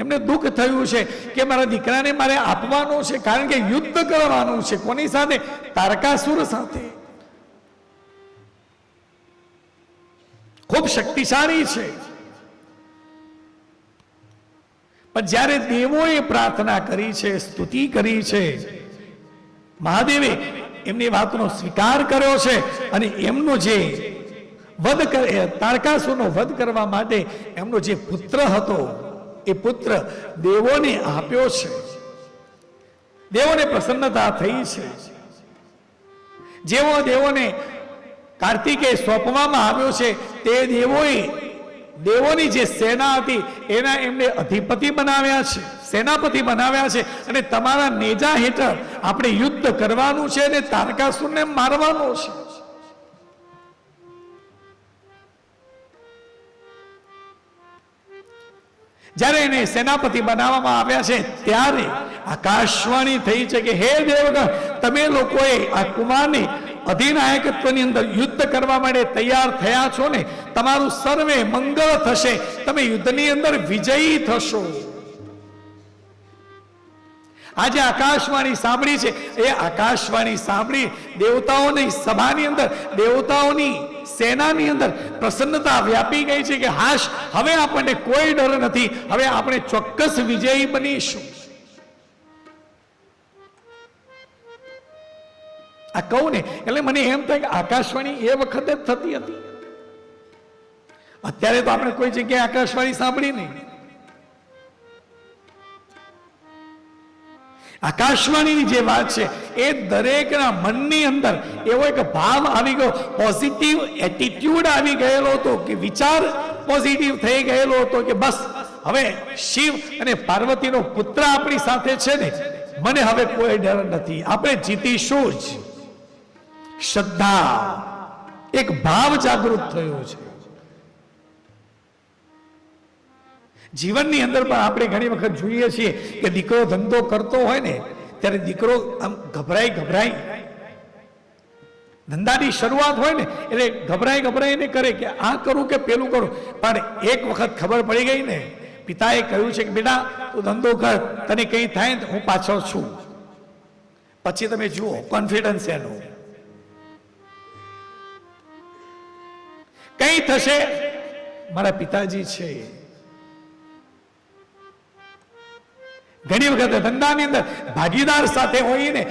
A: એમને દુઃખ થયું છે કે મારા દીકરાને મારે આપવાનો છે, કારણ કે યુદ્ધ કરવાનું છે. કોની સાથે? તારકાસુર સાથે. ખૂબ શક્તિશાળી છે. પણ જ્યારે દેવોએ પ્રાર્થના કરી છે, સ્તુતિ કરી છે, મહાદેવે એમની વાતનો સ્વીકાર કર્યો છે અને એમનો જે તારકાસુરનો વધ કરવા માટે એમનો જે પુત્ર હતો એ પુત્ર દેવોને આપ્યો છે. દેવોને પ્રસન્નતા થઈ છે. જેવો દેવોને કાર્તિકે સોંપવામાં આવ્યો છે તે દેવોની જે સેના હતી એના એમને અધિપતિ બનાવ્યા છે, સેનાપતિ બનાવ્યા છે. અને તમારા નેજા હેઠળ આપણે યુદ્ધ કરવાનું છે અને તારકાસુરને મારવાનો છે. જ્યારે એને સેનાપતિ બનાવવામાં આવ્યા છે ત્યારે આકાશવાણી થઈ છે કે હે દેવગણ, તમે લોકોએ આ કુમારની અધિનાયકત્વની અંદર યુદ્ધ કરવા માટે તૈયાર થયા છો ને, તમારું સર્વે મંગળ થશે, તમે યુદ્ધની અંદર વિજયી થશો. આજે આકાશવાણી સાંભળી છે, એ આકાશવાણી સાંભળી દેવતાઓની સભાની અંદર, દેવતાઓની સેનાની અંદર પ્રસન્નતા વ્યાપી ગઈ છે કે હાશ, હવે આપણને કોઈ ડર નથી, હવે આપણે ચોક્કસ વિજયી બનીશું. આ કહું ને એટલે મને એમ થાય કે આકાશવાણી એ વખતે જ થતી હતી. અત્યારે તો આપણે કોઈ જગ્યાએ આકાશવાણી સાંભળી નહીં. આકાશવાણીની જે વાત છે એ દરેકના મનની અંદર એવો એક ભાવ આવી ગયો, પોઝિટિવ એટીટ્યુડ આવી ગયેલો હતો કે વિચાર પોઝિટિવ થઈ ગયેલો હતો કે બસ હવે શિવ અને પાર્વતીનો પુત્ર આપણી સાથે છે ને, મને હવે કોઈ ડર નથી, આપણે જીતીશું જ. શ્રદ્ધા, એક ભાવ જાગૃત થયો છે. જીવનની અંદર પણ આપણે ઘણી વખત જોઈએ છીએ કે દીકરો ધંધો કરતો હોય ને ત્યારે દીકરો આમ ગભરાઈ ધંધાની શરૂઆત હોય ને એટલે ગભરાઈને કરે કે આ કરું કે પેલું કરું. પણ એક વખત ખબર પડી ગઈ ને, પિતાએ કહ્યું છે કે બેટા તું ધંધો કર, તને કંઈ થાય ને હું પાછળ છું. પછી તમે જુઓ કોન્ફિડન્સ એનો કઈ થશે, મારા પિતાજી છે. ઘણી વખત ધંધાની અંદર ભાગીદાર સાથે હોય ને,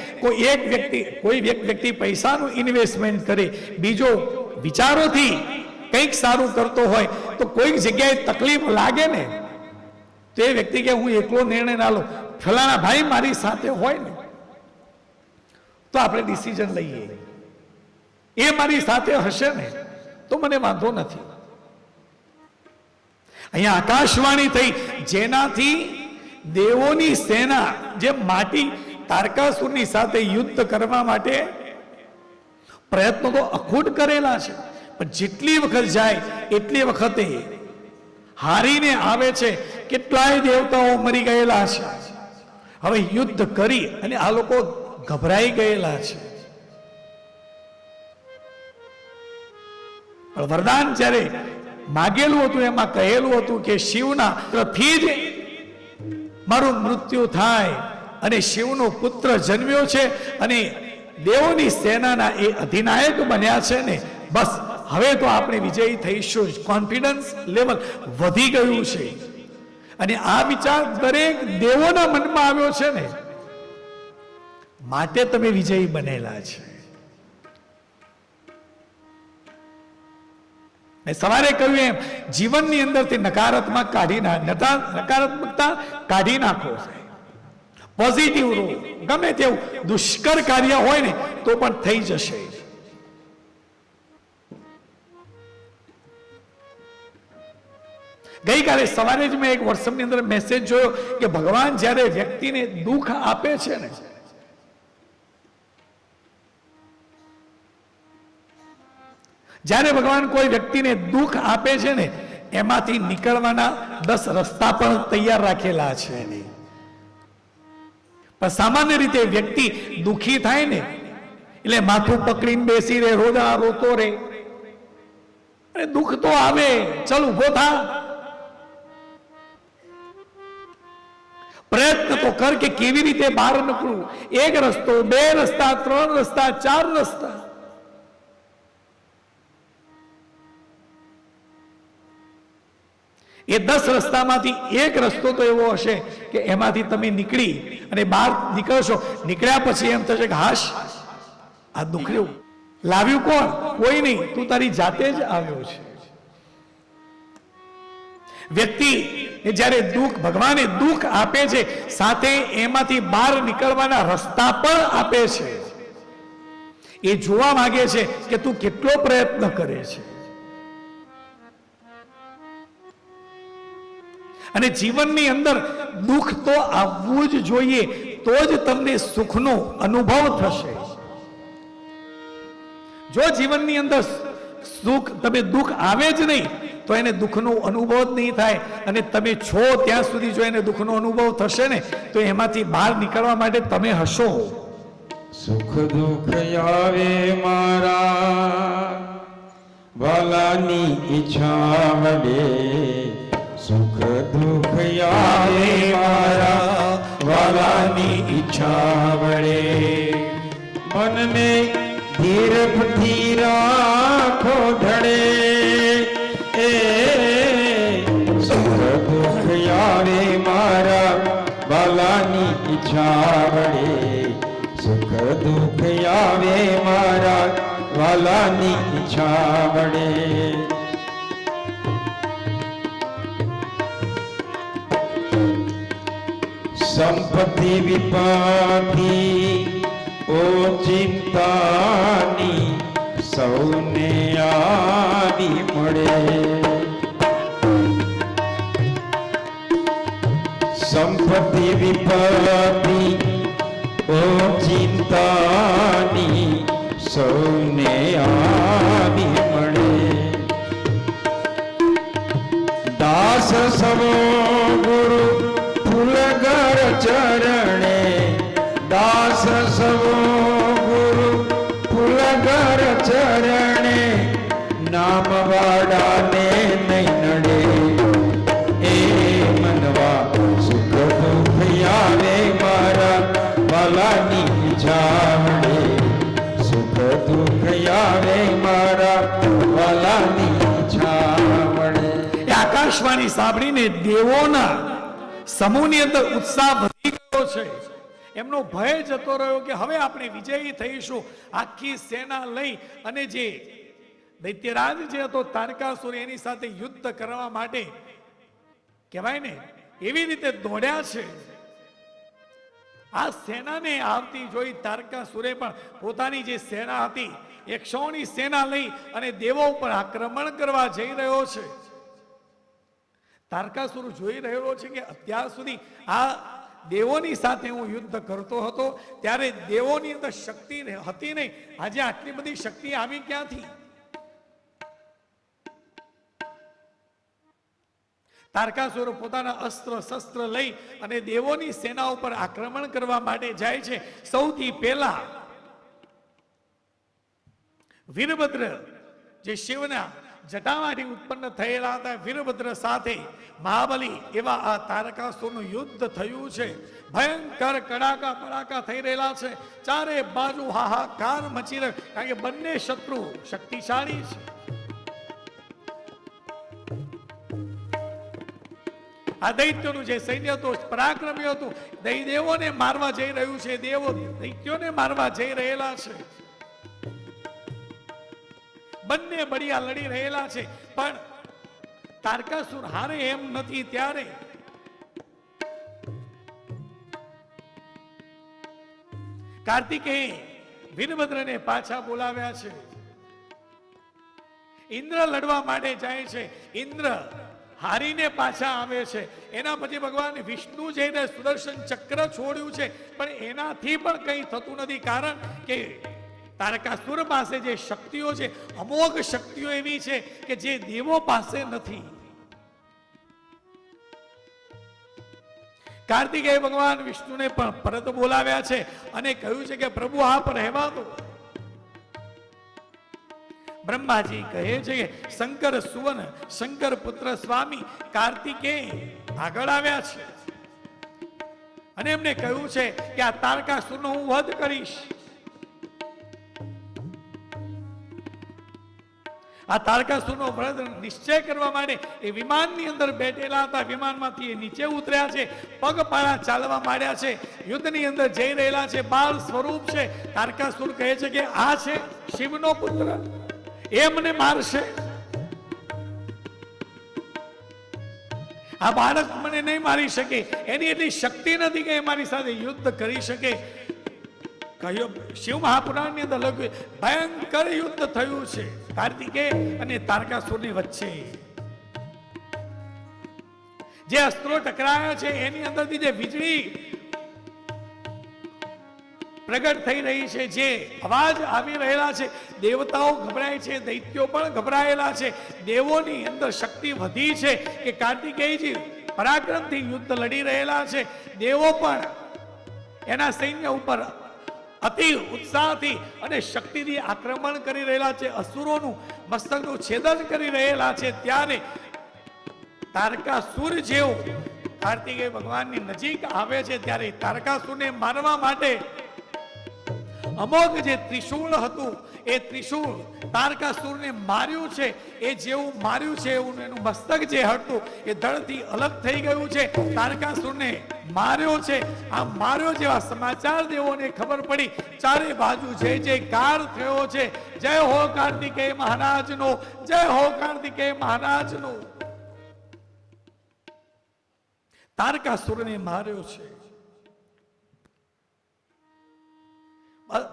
A: કોઈ વ્યક્તિ પૈસાનું ઇન્વેસ્ટમેન્ટ કરે, બીજો વિચારોથી કંઈક સારું કરતો હોય તો કોઈક જગ્યાએ તકલીફ લાગે ને તો એ વ્યક્તિ કે હું એકલો નિર્ણય ના લઉં, ફલાણા ભાઈ મારી સાથે હોય ને તો આપણે ડિસિઝન લઈએ, એ મારી સાથે હશે ને તો મને વાંધો નથી. અહીંયા આકાશવાણી થઈ જેનાથી દેવોની સેના જે માટી તારકાસુરની સાથે યુદ્ધ કરવા માટે પ્રયત્નો તો અખૂટ કરેલા છે, પણ જેટલી વખત જાય એટલી વખતે હારીને આવે છે. કેટલાય દેવતાઓ મરી ગયેલા છે. હવે યુદ્ધ કરી અને આ લોકો ગભરાઈ ગયેલા છે. પણ વરદાન જ્યારે માગેલું હતું એમાં કહેલું હતું કે શિવના થી જ મારું મૃત્યુ થાય અને શિવનો પુત્ર જન્મ્યો છે અને દેવોની સેનાના એ અધિનાયક બન્યા છે ને, બસ હવે તો આપણે વિજયી થઈશું જ. કોન્ફિડન્સ લેવલ વધી ગયું છે અને આ વિચાર દરેક દેવોના મનમાં આવ્યો છે ને, માટે તમે વિજયી બનેલા છે. સવારે કહ્યું એમ જીવનની અંદરથી નકારાત્મકતા કાઢી નાખો, પોઝિટિવ રહો. ગમે તેવું દુષ્કર કાર્ય હોય ને તો પણ થઈ જશે. ગઈકાલે સવારે જ મેં એક વોટ્સએપની અંદર મેસેજ જોયો કે ભગવાન જ્યારે વ્યક્તિને દુઃખ આપે છે ને, જ્યારે ભગવાન કોઈ વ્યક્તિને દુઃખ આપે છે ને, એમાંથી નીકળવાના 10 રસ્તા પણ તૈયાર રાખેલા છે. પણ સામાન્ય રીતે વ્યક્તિ દુઃખી થાય ને એટલે માથું પકડીને બેસી રહે, રોદા રોતો રહે. અરે દુઃખ તો આવે, ચલ ઉભો થા, પ્રયત્ન તો કર કે કેવી રીતે બહાર નીકળવું. 1 રસ્તો, 2 રસ્તા, 3 રસ્તા, 4 રસ્તા. એ 10 રસ્તામાંથી એક રસ્તો તો એવો હશે કે એમાંથી તમે નીકળી અને બહાર નીકળશો. નીકળ્યા પછી એમ થશે કે હાશ, આ દુઃખ લાવ્યું કોણ? કોઈ નહીં, તું તારી જાતે જ આવ્યો છે. વ્યક્તિ જ્યારે ભગવાને દુઃખ આપે છે, સાથે એમાંથી બહાર નીકળવાના રસ્તા પણ આપે છે. એ જોવા માંગે છે કે તું કેટલો પ્રયત્ન કરે છે. અને જીવનની અંદર દુઃખ તો આવવું જ જોઈએ, તો જ તમને સુખનો અનુભવ થશે. જો જીવનની અંદર દુઃખ આવે જ નહીં તો એને દુઃખનો અનુભવ જ નહીં થાય. અને તમે છો ત્યાં સુધી જો એને દુઃખનો અનુભવ થશે ને તો એમાંથી બહાર નીકળવા માટે તમે હશો.
B: સુખ દુઃખ આવે મારા વાલાની ઈચ્છા વડે, સુખ દુઃખ આવે મારા વાલાની ઈચ્છા વડે. મનને ધીરથી રાખો ઢળે, એ સુખ દુઃખ આવે મારા વાલાની ઈચ્છા વડે, સુખ દુઃખ આવે મારા વાલાની ઈચ્છા વડે. સંપત્તિ વિપાથી ઓચિંતાની સૌને આવી મળે, સંપત્તિ વિપાથી ઓચિંતાની સૌને આવી મળે. દાસ સવો ગુરુ ફૂલગર ચરણે, દાસ સવો ગુરુ ફૂલગર ચરણે, નામ વાડાને નહીં નડે. એ મનવા સુખ દુઃખ આવે મારા વાલાની ઈચ્છા વડે, સુખ દુઃખ આવે મારા વાલાની ઈચ્છા વડે.
A: એ આકાશવાણી સાંભળીને દેવોના સમૂહની અંદર ઉત્સાહ વધી ગયો છે. એમનો ભય જતો રહ્યો કે હવે આપણે વિજયી થઈશું. આખી સેના લઈ અને જે દૈત્યરાજ જે હતો તારકાસુર, એની સાથે યુદ્ધ કરવા માટે કહેવાય ને એવી રીતે દોડ્યા છે. આ સેનાને આવતી જોઈ તારકાસુરે પણ પોતાની જે સેના હતી, 100ની સેના લઈ અને દેવો ઉપર આક્રમણ કરવા જઈ રહ્યો છે. તારકાસુર જોઈ રહ્યો છે કે અત્યાર સુધી આ દેવોની સાથે હું યુદ્ધ કરતો હતો ત્યારે દેવોની અંદર શક્તિ હતી નહીં, આજે આટલી બધી શક્તિ આવી ક્યાંથી? તારકાસુર પોતાના અસ્ત્ર શસ્ત્ર લઈ અને દેવોની સેના ઉપર આક્રમણ કરવા માટે જાય છે. સૌથી પહેલા વીરભદ્ર જે શિવના જટામાંથી ઉત્પન્ન થયેલા હતા, વીરભદ્ર સાથે મહાબલી એવા આ તારકાસુરનું યુદ્ધ થયું છે. ભયંકર કડાકા પડાકા થઈ રહેલા છે. ચારે બાજુ હાહાકાર મચી રહ્યો, કારણ કે બંને શત્રુ શક્તિશાળી છે. આ દૈત્યોનું જે સૈન્ય હતું પરાક્રમી હતું, દેવોને મારવા જઈ રહ્યું છે, દેવો દૈત્યોને મારવા જઈ રહેલા છે. બંને બળિયા લડી રહેલા છે, પણ તારકાસુર હારે એમ નથી. ત્યારે કાર્તિકેય વીરભદ્રને પાછા બોલાવ્યા છે. ઇન્દ્ર લડવા માટે જાય છે. ઇન્દ્ર હારીને પાછા આવે છે. એના પછી ભગવાન વિષ્ણુ જઈને સુદર્શન ચક્ર છોડ્યું છે, પણ એનાથી પણ કંઈ થતું નથી. કારણ કે તારકાસુર પાસે જે શક્તિઓ છે, અમોઘ શક્તિઓ એવી છે કે જે દેવો પાસે નથી. કાર્તિકેય ભગવાન વિષ્ણુને પણ પરત બોલાવ્યા છે અને કહ્યું છે કે પ્રભુ આપ રહેવા દો. બ્રહ્માજી કહે છે કે શંકર સુવન, શંકર પુત્ર સ્વામી કાર્તિકેય આગળ આવ્યા છે અને એમને કહ્યું છે કે આ તારકાસુરનો હું વધ કરીશ. આ તારકાસુરનો વધ નિશ્ચય કરવા માટે એ વિમાનની અંદર બેઠેલા હતા. વિમાનમાંથી એ નીચે ઉતર્યા છે, પગપાળા ચાલવા માંડ્યા છે, યુદ્ધની અંદર જઈ રહેલા છે. બાળ સ્વરૂપ છે. તારકાસુર કહે છે કે આ છે શિવનો પુત્ર, એ મને મારશે. આ બાળક મને નહીં મારી શકે, એની એટલી શક્તિ નથી કે એ મારી સાથે યુદ્ધ કરી શકે. કહ્યું શિવ મહાપુરાણની અંદર લખ્યું ભયંકર યુદ્ધ થયું છે કાર્તિકેય અને તારકાસુરની વચ્ચે. જે અસ્ત્રો ટકરાયા છે એની અંદરથી જે વીજળી પ્રગટ થઈ રહી છે, જે અવાજ આવી રહેલા છે, દેવતાઓ ગભરાય છે, દૈત્યો પણ ગભરાયેલા છે. દેવોની અંદર શક્તિ વધી છે કે કાર્તિકેયજી પરાક્રમથી યુદ્ધ લડી રહેલા છે. દેવો પણ એના સૈન્ય ઉપર અતિ ઉત્સાહથી અને શક્તિથી આક્રમણ કરી રહેલા છે. અસુરોનું મસ્તકનું છેદન કરી રહેલા છે. ત્યારે તારકાસુર જેવો કાર્તિકેય ભગવાનની નજીક આવે છે. ત્યારે તારકાસુરને મારવા માટે અમોઘ જે ત્રિશૂળ હતું, એ ત્રિશૂળ તારકાસુરને માર્યું છે. એ જેવું માર્યું છે એવું એનું મસ્તક જે હતું એ ધડથી અલગ થઈ ગયું છે. તારકાસુરને માર્યો છે. આ માર્યો જેવા સમાચાર દેવોને ખબર પડી. ચારે બાજુ જય જયકાર થયો છે. જય હો કાર્તિકેય મહારાજનો, જય હો કાર્તિકેય મહારાજનો. તારકાસુરને માર્યો છે.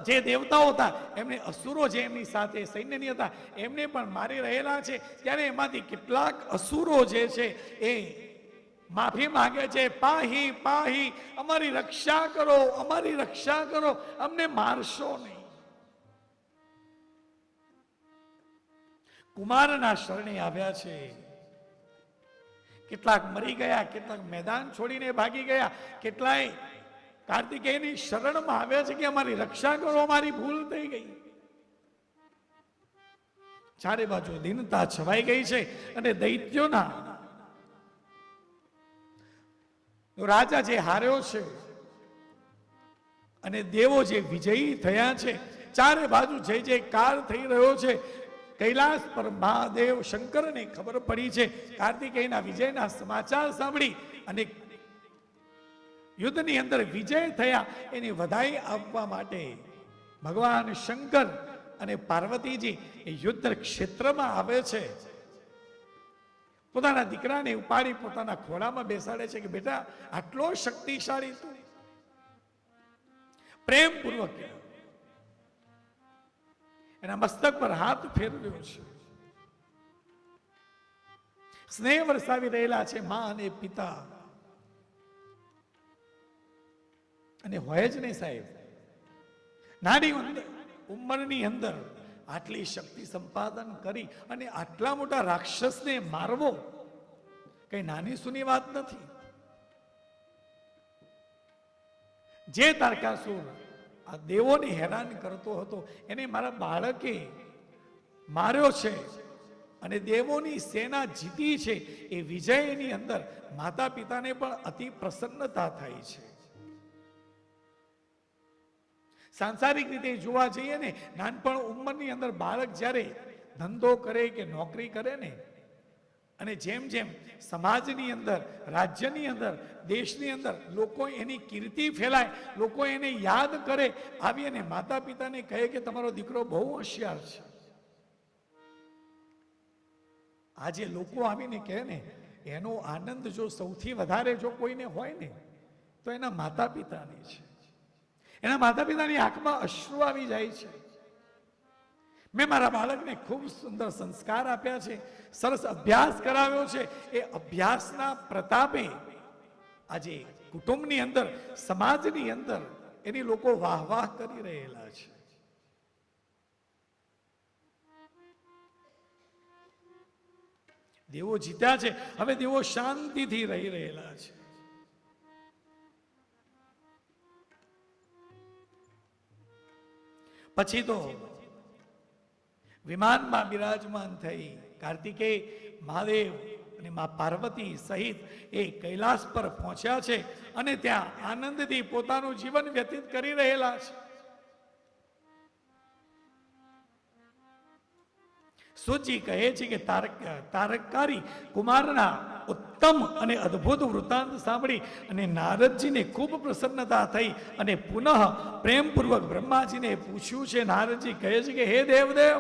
A: જે દેવતાઓ હતા એમને અસુરો જે એમની સાથે સૈન્યની હતા એમને પણ મારી રહેલા છે. ત્યારે એમાંથી કેટલાક અસુરો જે છે એ માફી માંગે છે. પાહી પાહી, અમારી રક્ષા કરો, અમારી રક્ષા કરો, અમને મારશો નહીં. કુમારના શરણે આવ્યા છે. કેટલાક મરી ગયા, કેટલાક મેદાન છોડીને ભાગી ગયા, કેટલાય કાર્તિકેયની શરણમાં આવ્યા છે કે અમારી રક્ષા કરો, અમારી ભૂલ થઈ ગઈ. ચારે બાજુ દીનતા છવાઈ ગઈ છે અને દૈત્યોના રાજા જે હાર્યો છે અને દેવો જે વિજયી થયા છે, ચારે બાજુ જય જયકાર થઈ રહ્યો છે. કૈલાસ પર મહાદેવ શંકરને ખબર પડી છે. કાર્તિકેયના વિજયના સમાચાર સાંભળી અને યુદ્ધની અંદર વિજય થયા એની વધાઈ આપવા માટે ભગવાન શંકર અને પાર્વતીજી એ યુદ્ધ ક્ષેત્રમાં આવે છે. પોતાના દીકરાને ઉપાડી પોતાના ખોળામાં બેસાડે છે કે બેટા આટલો શક્તિશાળી તું. પ્રેમપૂર્વક એના મસ્તક પર હાથ ફેરવ્યો છે. સ્નેહ વરસાવી રહેલા છે મા અને પિતા. અને હોય જ નહીં સાહેબ, નાની ઉંમરની અંદર આટલી શક્તિ સંપાદન કરી અને આટલા મોટા રાક્ષસને મારવો કઈ નાની સુની વાત નથી. જે તારકાસુર આ દેવોને હેરાન કરતો હતો એને મારા બાળકે માર્યો છે અને દેવોની સેના જીતી છે. એ વિજયની અંદર માતા પિતાને પણ અતિ પ્રસન્નતા થાય છે. સાંસારિક રીતે જોવા જઈએ ને, નાનપણ ઉંમરની અંદર બાળક જ્યારે ધંધો કરે કે નોકરી કરે ને, અને જેમ જેમ સમાજની અંદર, રાજ્યની અંદર, દેશની અંદર લોકો એની કીર્તિ ફેલાય, લોકો એને યાદ કરે, આવી અને માતા પિતાને કહે કે તમારો દીકરો બહુ હોશિયાર છે, આજે લોકો આવીને કહે ને, એનો આનંદ જો સૌથી વધારે જો કોઈને હોય ને તો એના માતા પિતાની છે. એના માતા પિતાની આંખમાં અશ્રુ આવી જાય છે. મેં મારા બાળકને ખૂબ સુંદર સંસ્કાર આપ્યા છે, સરસ અભ્યાસ કરાવ્યો છે. એ અભ્યાસના પ્રતાપે આજે કુટુંબની અંદર, સમાજની અંદર એની લોકો વાહ વાહ કરી રહેલા છે. દેવો જીત્યા છે, હવે દેવો શાંતિથી રહી રહેલા છે. પછી તો વિમાનમાં બિરાજમાન થઈ કાર્તિકેય, મહાદેવ અને મા પાર્વતી સહિત એ કૈલાસ પર પહોંચ્યા છે અને ત્યાં આનંદથી પોતાનું જીવન વ્યતીત કરી રહેલા છે. સુજી કહે છે કે તારકારી કુમારના ઉત્તમ અને અદ્ભુત વૃત્તાંત સાંભળી અને નારદજીને ખૂબ પ્રસન્નતા થઈ અને પુનઃ પ્રેમપૂર્વક બ્રહ્માજીને પૂછ્યું છે. નારદજી કહે છે કે હે દેવદેવ,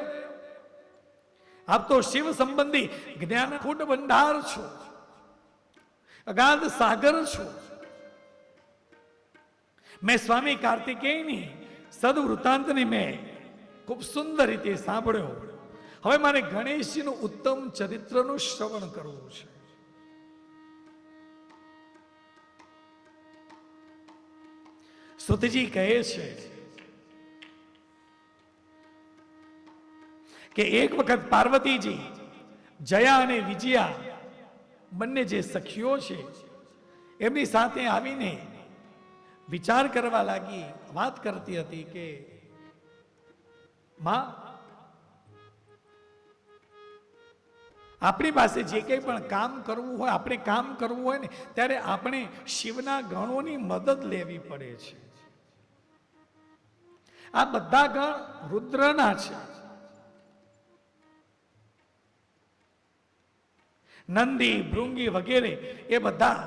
A: આપ તો શિવ સંબંધી જ્ઞાન કુંડ ભંડાર છો, અગાધ સાગર છો. મેં સ્વામી કાર્તિકેયની સદવૃત્તાંતને મેં ખૂબ સુંદર રીતે સાંભળ્યો. હવે મારે ગણેશજીનું ઉત્તમ ચરિત્રનું શ્રવણ કરવું છે. સુતજી કહે છે કે એક વખત પાર્વતીજી, જયા અને વિજયા બંને જે સખીઓ છે એમની સાથે આવીને વિચાર કરવા લાગી. વાત કરતી હતી કે માં, આપણી પાસે જે કંઈ પણ કામ કરવું હોય, આપણે કામ કરવું હોય ને ત્યારે આપણે શિવના ગણોની મદદ લેવી પડે છે. આ બધા ગણ રુદ્રના છે. નંદી, ભૃંગી વગેરે એ બધા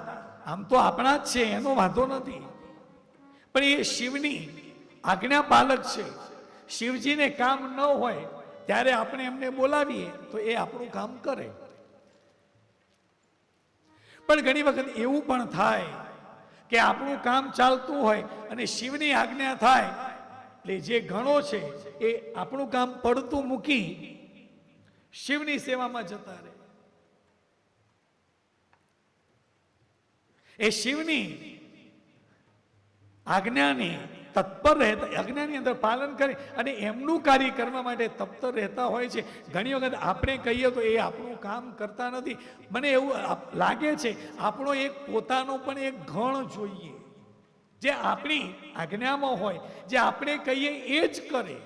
A: આમ તો આપણા જ છે, એનો વાંધો નથી, પણ એ શિવની આજ્ઞા પાલક છે. શિવજીને કામ ન હોય ત્યારે આપણે એમને બોલાવીએ તો એ આપણું કામ કરે. પણ ઘણી વખત એવું પણ થાય કે આપણું કામ ચાલતું હોય અને શિવની આજ્ઞા થાય એટલે જે ગણો છે એ આપણું કામ પડતું મૂકી શિવની સેવામાં જતા રહે. એ શિવની આજ્ઞાની તત્પર રહેતા, આજ્ઞાની અંદર પાલન કરે અને એમનું કાર્ય કરવા માટે તત્પર રહેતા હોય છે. ઘણી વખત આપણે કહીએ તો એ આપણું કામ કરતા નથી. મને એવું લાગે છે આપણો એક પોતાનો પણ એક ગણ જોઈએ, જે આપણી આજ્ઞામાં હોય, જે આપણે કહીએ એ જ કરે.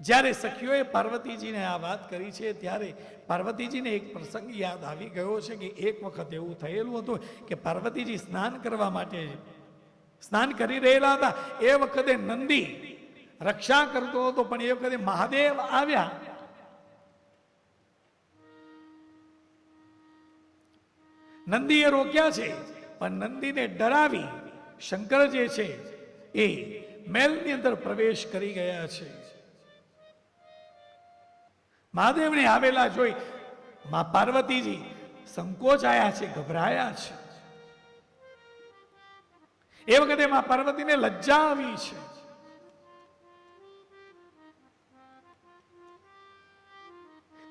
A: જ્યારે સખીઓએ પાર્વતીજીને આ વાત કરી છે ત્યારે પાર્વતીજીને એક પ્રસંગ યાદ આવી ગયો છે કે એક વખત એવું થયેલું હતું કે પાર્વતીજી સ્નાન કરવા માટે સ્નાન કરી રહેલા હતા. એ વખતે નંદી રક્ષા કરતો હતો, પણ એ વખતે મહાદેવ આવ્યા. નંદીએ રોક્યા છે, પણ નંદીને ડરાવી શંકર જે છે એ મહેલની અંદર પ્રવેશ કરી ગયા છે. મહાદેવને આવેલા જોઈ મા પાર્વતીજી સંકોચાયા છે, ગભરાયા છે. એ વખતે મા પાર્વતીને લજ્જા આવી છે.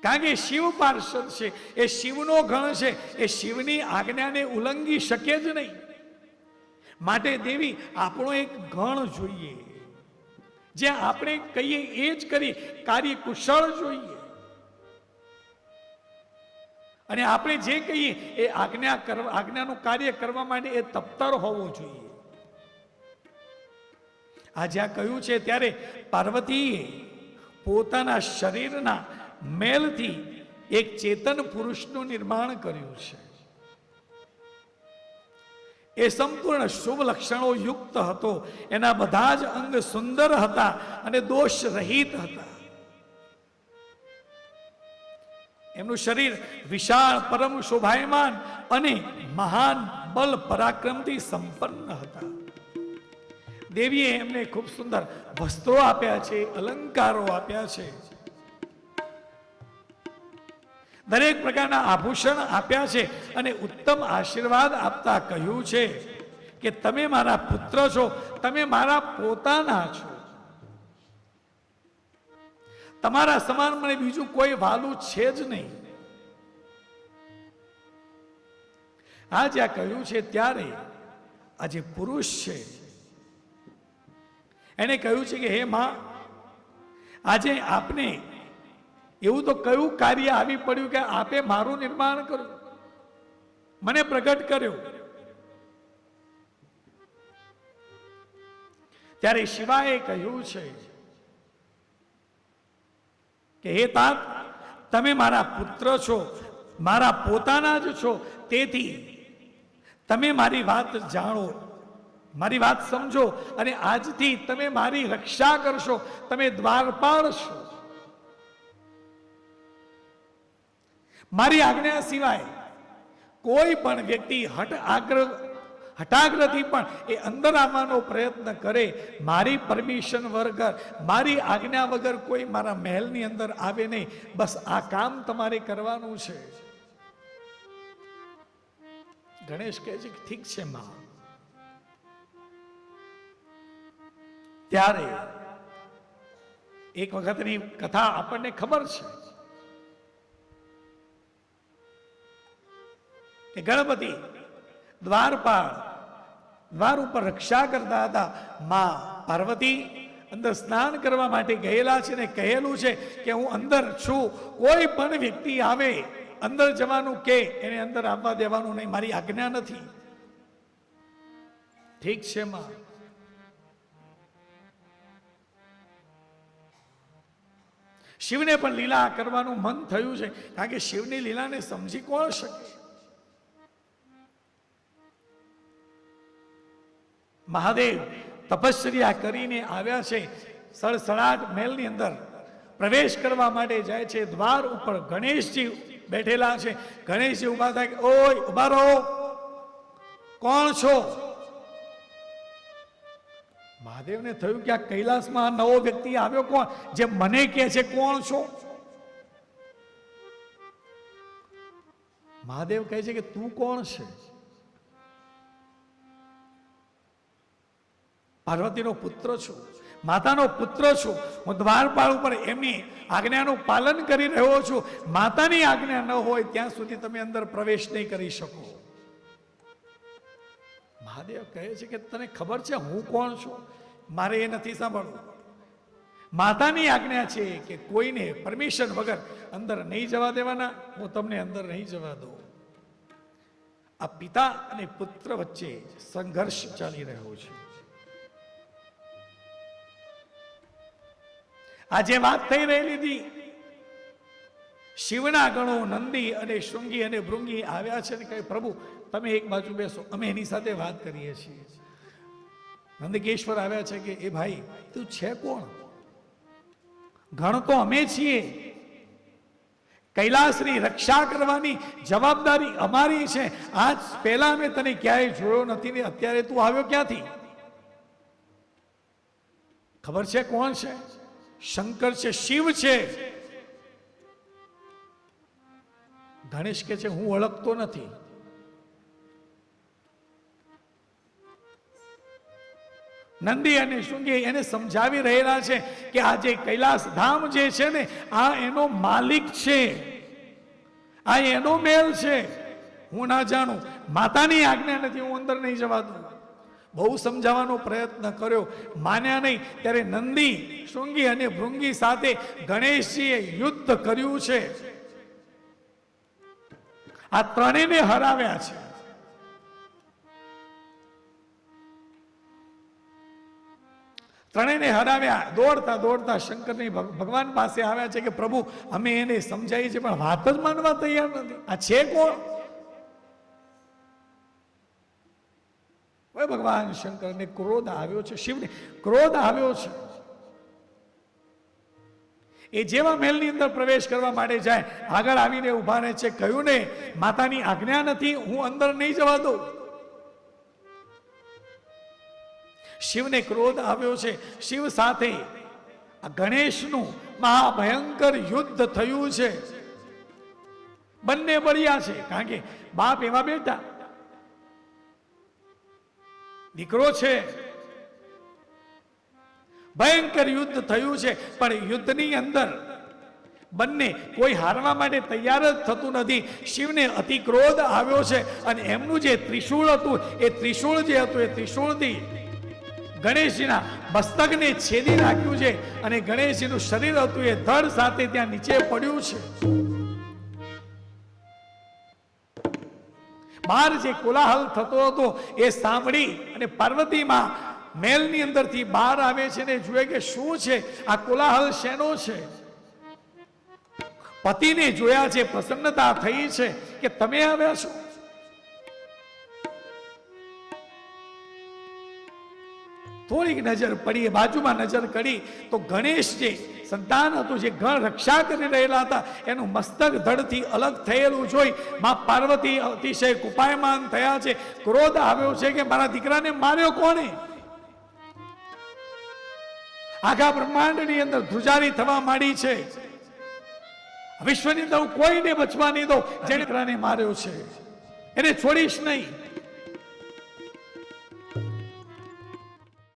A: કારણ કે શિવ પાર્ષદ છે, એ શિવનો ગણ છે, એ શિવની આજ્ઞાને ઉલ્લંઘી શકે જ નહીં. માટે દેવી આપણો એક ગણ જોઈએ, જે આપણે કહીએ એ જ કરી કાર્ય કુશળ જોઈએ. અને આપણે જે કહીએ એ આજ્ઞાનું કાર્ય કરવા માટે એ તત્પર હોવો જોઈએ. આ જ્યાં કહ્યું છે ત્યારે પાર્વતીએ પોતાના શરીરના મેલથી એક ચેતન પુરુષનું નિર્માણ કર્યું છે. એ સંપૂર્ણ શુભ લક્ષણો યુક્ત હતો. એના બધા જ અંગ સુંદર હતા અને દોષ રહિત હતા. એમનું શરીર વિશાળ, પરમ શોભાયમાન અને મહાન બલ પરાક્રમથી સંપન્ન હતા. દેવીએ એમને ખૂબ સુંદર વસ્ત્રો આપ્યા છે, અલંકારો આપ્યા છે, દરેક પ્રકારના આભૂષણ આપ્યા છે અને ઉત્તમ આશીર્વાદ આપતા કહ્યું છે કે તમે મારા પુત્ર છો, તમે મારા પોતાના છો, તમારા સમાન મને બીજું કોઈ વાલું છે જ નહીં. આ જ્યાં કહ્યું છે ત્યારે આ જે પુરુષ છે એને કહ્યું છે કે હે માં, આજે આપને એવું તો કયું કાર્ય આવી પડ્યું કે આપે મારું નિર્માણ કર્યું, મને પ્રગટ કર્યો. ત્યારે શિવાએ કહ્યું છે કે હે તાત, તમે મારા પુત્ર છો, મારા પોતાના જ છો, તેથી તમે મારી વાત જાણો, મારી વાત સમજો અને આજથી તમે મારી રક્ષા કરશો, તમે દ્વારપાળ છો. મારી આજ્ઞા સિવાય કોઈ પણ વ્યક્તિ હઠાગ્રહથી પણ એ અંદર આવવાનો પ્રયત્ન કરે, મારી પરમિશન વગર, મારી આજ્ઞા વગર કોઈ મારા મહેલની અંદર આવે નહીં. બસ આ કામ તમારે કરવાનું છે. ગણેશ કહે છે કે ઠીક છે માં. ત્યારે એક વખતની કથા આપણને ખબર છે કે ગણપતિ દ્વારપાળ દ્વાર ઉપર રક્ષા કરતા હતા. માં પાર્વતી અંદર સ્નાન કરવા માટે ગયેલા છે ને કહેલું છે કે હું અંદર છું, કોઈ પણ વ્યક્તિ આવે અંદર જવાનું કે એને અંદર આવવા દેવાનું નહીં, મારી આજ્ઞા નથી. ઠીક છે માં. શિવને પણ લીલા કરવાનું મન થયું છે, કારણ કે શિવની લીલાને સમજી કોણ શકે. મહાદેવ તપશ્ચર્યા કરીને આવ્યા છે, સડસડાટ મહેલની અંદર પ્રવેશ કરવા માટે જાય છે. દ્વાર ઉપર ગણેશજી બેઠેલા છે. ગણેશજી ઉભા થાય કે ઓય ઉભા રહો, કોણ છો? મહાદેવને થયું કે આ કૈલાસમાં નવો વ્યક્તિ આવ્યો, કોણ જે મને કહે છે કોણ છો? મહાદેવ કહે છે કે તું કોણ છે? પાર્વતીનો પુત્ર છું, માતાનો પુત્ર છું, હું દ્વારપાળ ઉપર એમની આજ્ઞાનું પાલન કરી રહ્યો છું. માતાની આજ્ઞા ન હોય ત્યાં સુધી તમે અંદર પ્રવેશ નહીં કરી શકો. મહાદેવ કહે છે કે તને ખબર છે હું કોણ છું? મારે એ નથી સાંભળવું. માતાની આજ્ઞા છે કે કોઈને પરમિશન વગર અંદર નહીં જવા દેવાના, હું તમને અંદર નહીં જવા દઉં. આ પિતા અને પુત્ર વચ્ચે સંઘર્ષ ચાલી રહ્યો છે. આજે વાત થઈ રહેલી હતી, શિવના ગણો નંદી અને શૃંગી અને ભૃંગી આવ્યા છે ને કહે પ્રભુ તમે એક બાજુ બેસો, અમે એની સાથે વાત કરીએ છીએ. નંદકેશ્વર આવ્યા છે કે એ ભાઈ તું છે કોણ? ગણ તો અમે છીએ, કૈલાસની રક્ષા કરવાની જવાબદારી અમારી છે. આજ પહેલા અમે તને ક્યાંય જોયો નથી ને અત્યારે તું આવ્યો ક્યાંથી? ખબર છે કોણ છે? શંકર છે, શિવ છે. ગણેશ કે છે હું ઓળખતો નથી. નંદી અને શૃંગી એને સમજાવી રહેલા છે કે આ જે કૈલાસ ધામ જે છે ને આ એનો માલિક છે, આ એનો મેલ છે. હું ના જાણું, માતાની આજ્ઞા નથી, હું અંદર નહીં જવા દઉં. બહુ સમજાવવાનો પ્રયત્ન કર્યો, માન્યા નહીં. ત્યારે નંદી શૃંગી અને ભૃંગી સાથે ગણેશજીએ યુદ્ધ કર્યું છે. આ ત્રણેયને હરાવ્યા છે. ત્રણેયને હરાવ્યા. દોડતા દોડતા શંકરની ભગવાન પાસે આવ્યા છે કે પ્રભુ અમે એને સમજાવીએ છીએ પણ વાત જ માનવા તૈયાર નથી. આ છે કોણ? ભગવાન શંકરને ક્રોધ આવ્યો છે, શિવને ક્રોધ આવ્યો છે. એ જેવા મહેલની અંદર પ્રવેશ કરવા માટે જાય, આગળ આવીને ઉભા રહે છે. કહ્યું ને માતાની આજ્ઞા નથી, હું અંદર નહીં જવા દઉં. શિવને ક્રોધ આવ્યો છે. શિવ સાથે આ ગણેશનું મહાભયંકર યુદ્ધ થયું છે. બંને બળ્યા છે, કારણ કે બાપ એવા બેટા, દીકરો છે. ભયંકર યુદ્ધ થયું છે, પણ યુદ્ધની અંદર બંને કોઈ હારવા માટે તૈયાર જ થતું નથી. શિવને અતિ ક્રોધ આવ્યો છે અને એમનું જે ત્રિશૂળ હતું, એ ત્રિશૂળ જે હતું, એ ત્રિશૂળથી ગણેશજીના મસ્તકને છેદી નાખ્યું છે અને ગણેશજીનું શરીર હતું એ ધડ સાથે ત્યાં નીચે પડ્યું છે. બહાર જે કોલાહલ થતો હતો એ સાંભળી અને પાર્વતીમાં મહેલની અંદરથી બહાર આવે છે ને જુએ કે શું છે આ કોલાહલ, શેનો છે. પતિને જોયા છે, પ્રસન્નતા થઈ છે કે તમે આવ્યા છો. થોડીક નજર પડી, બાજુમાં નજર કરી તો ગણેશ જે સંતાન હતું, જે ગણ રક્ષા કરી રહેલા હતા, એનું મસ્તક ધડથી અલગ થયેલું જોઈ માં પાર્વતી અતિશય કૃપાયમાન થયા છે. ક્રોધ આવ્યો છે કે મારા દીકરાને માર્યો કોણે. આખા બ્રહ્માંડની અંદર ધ્રુજારી થવા માંડી છે. વિશ્વની અંદર કોઈને બચવા નહીં દઉં. જેને દીકરાને માર્યો છે એને છોડીશ નહીં.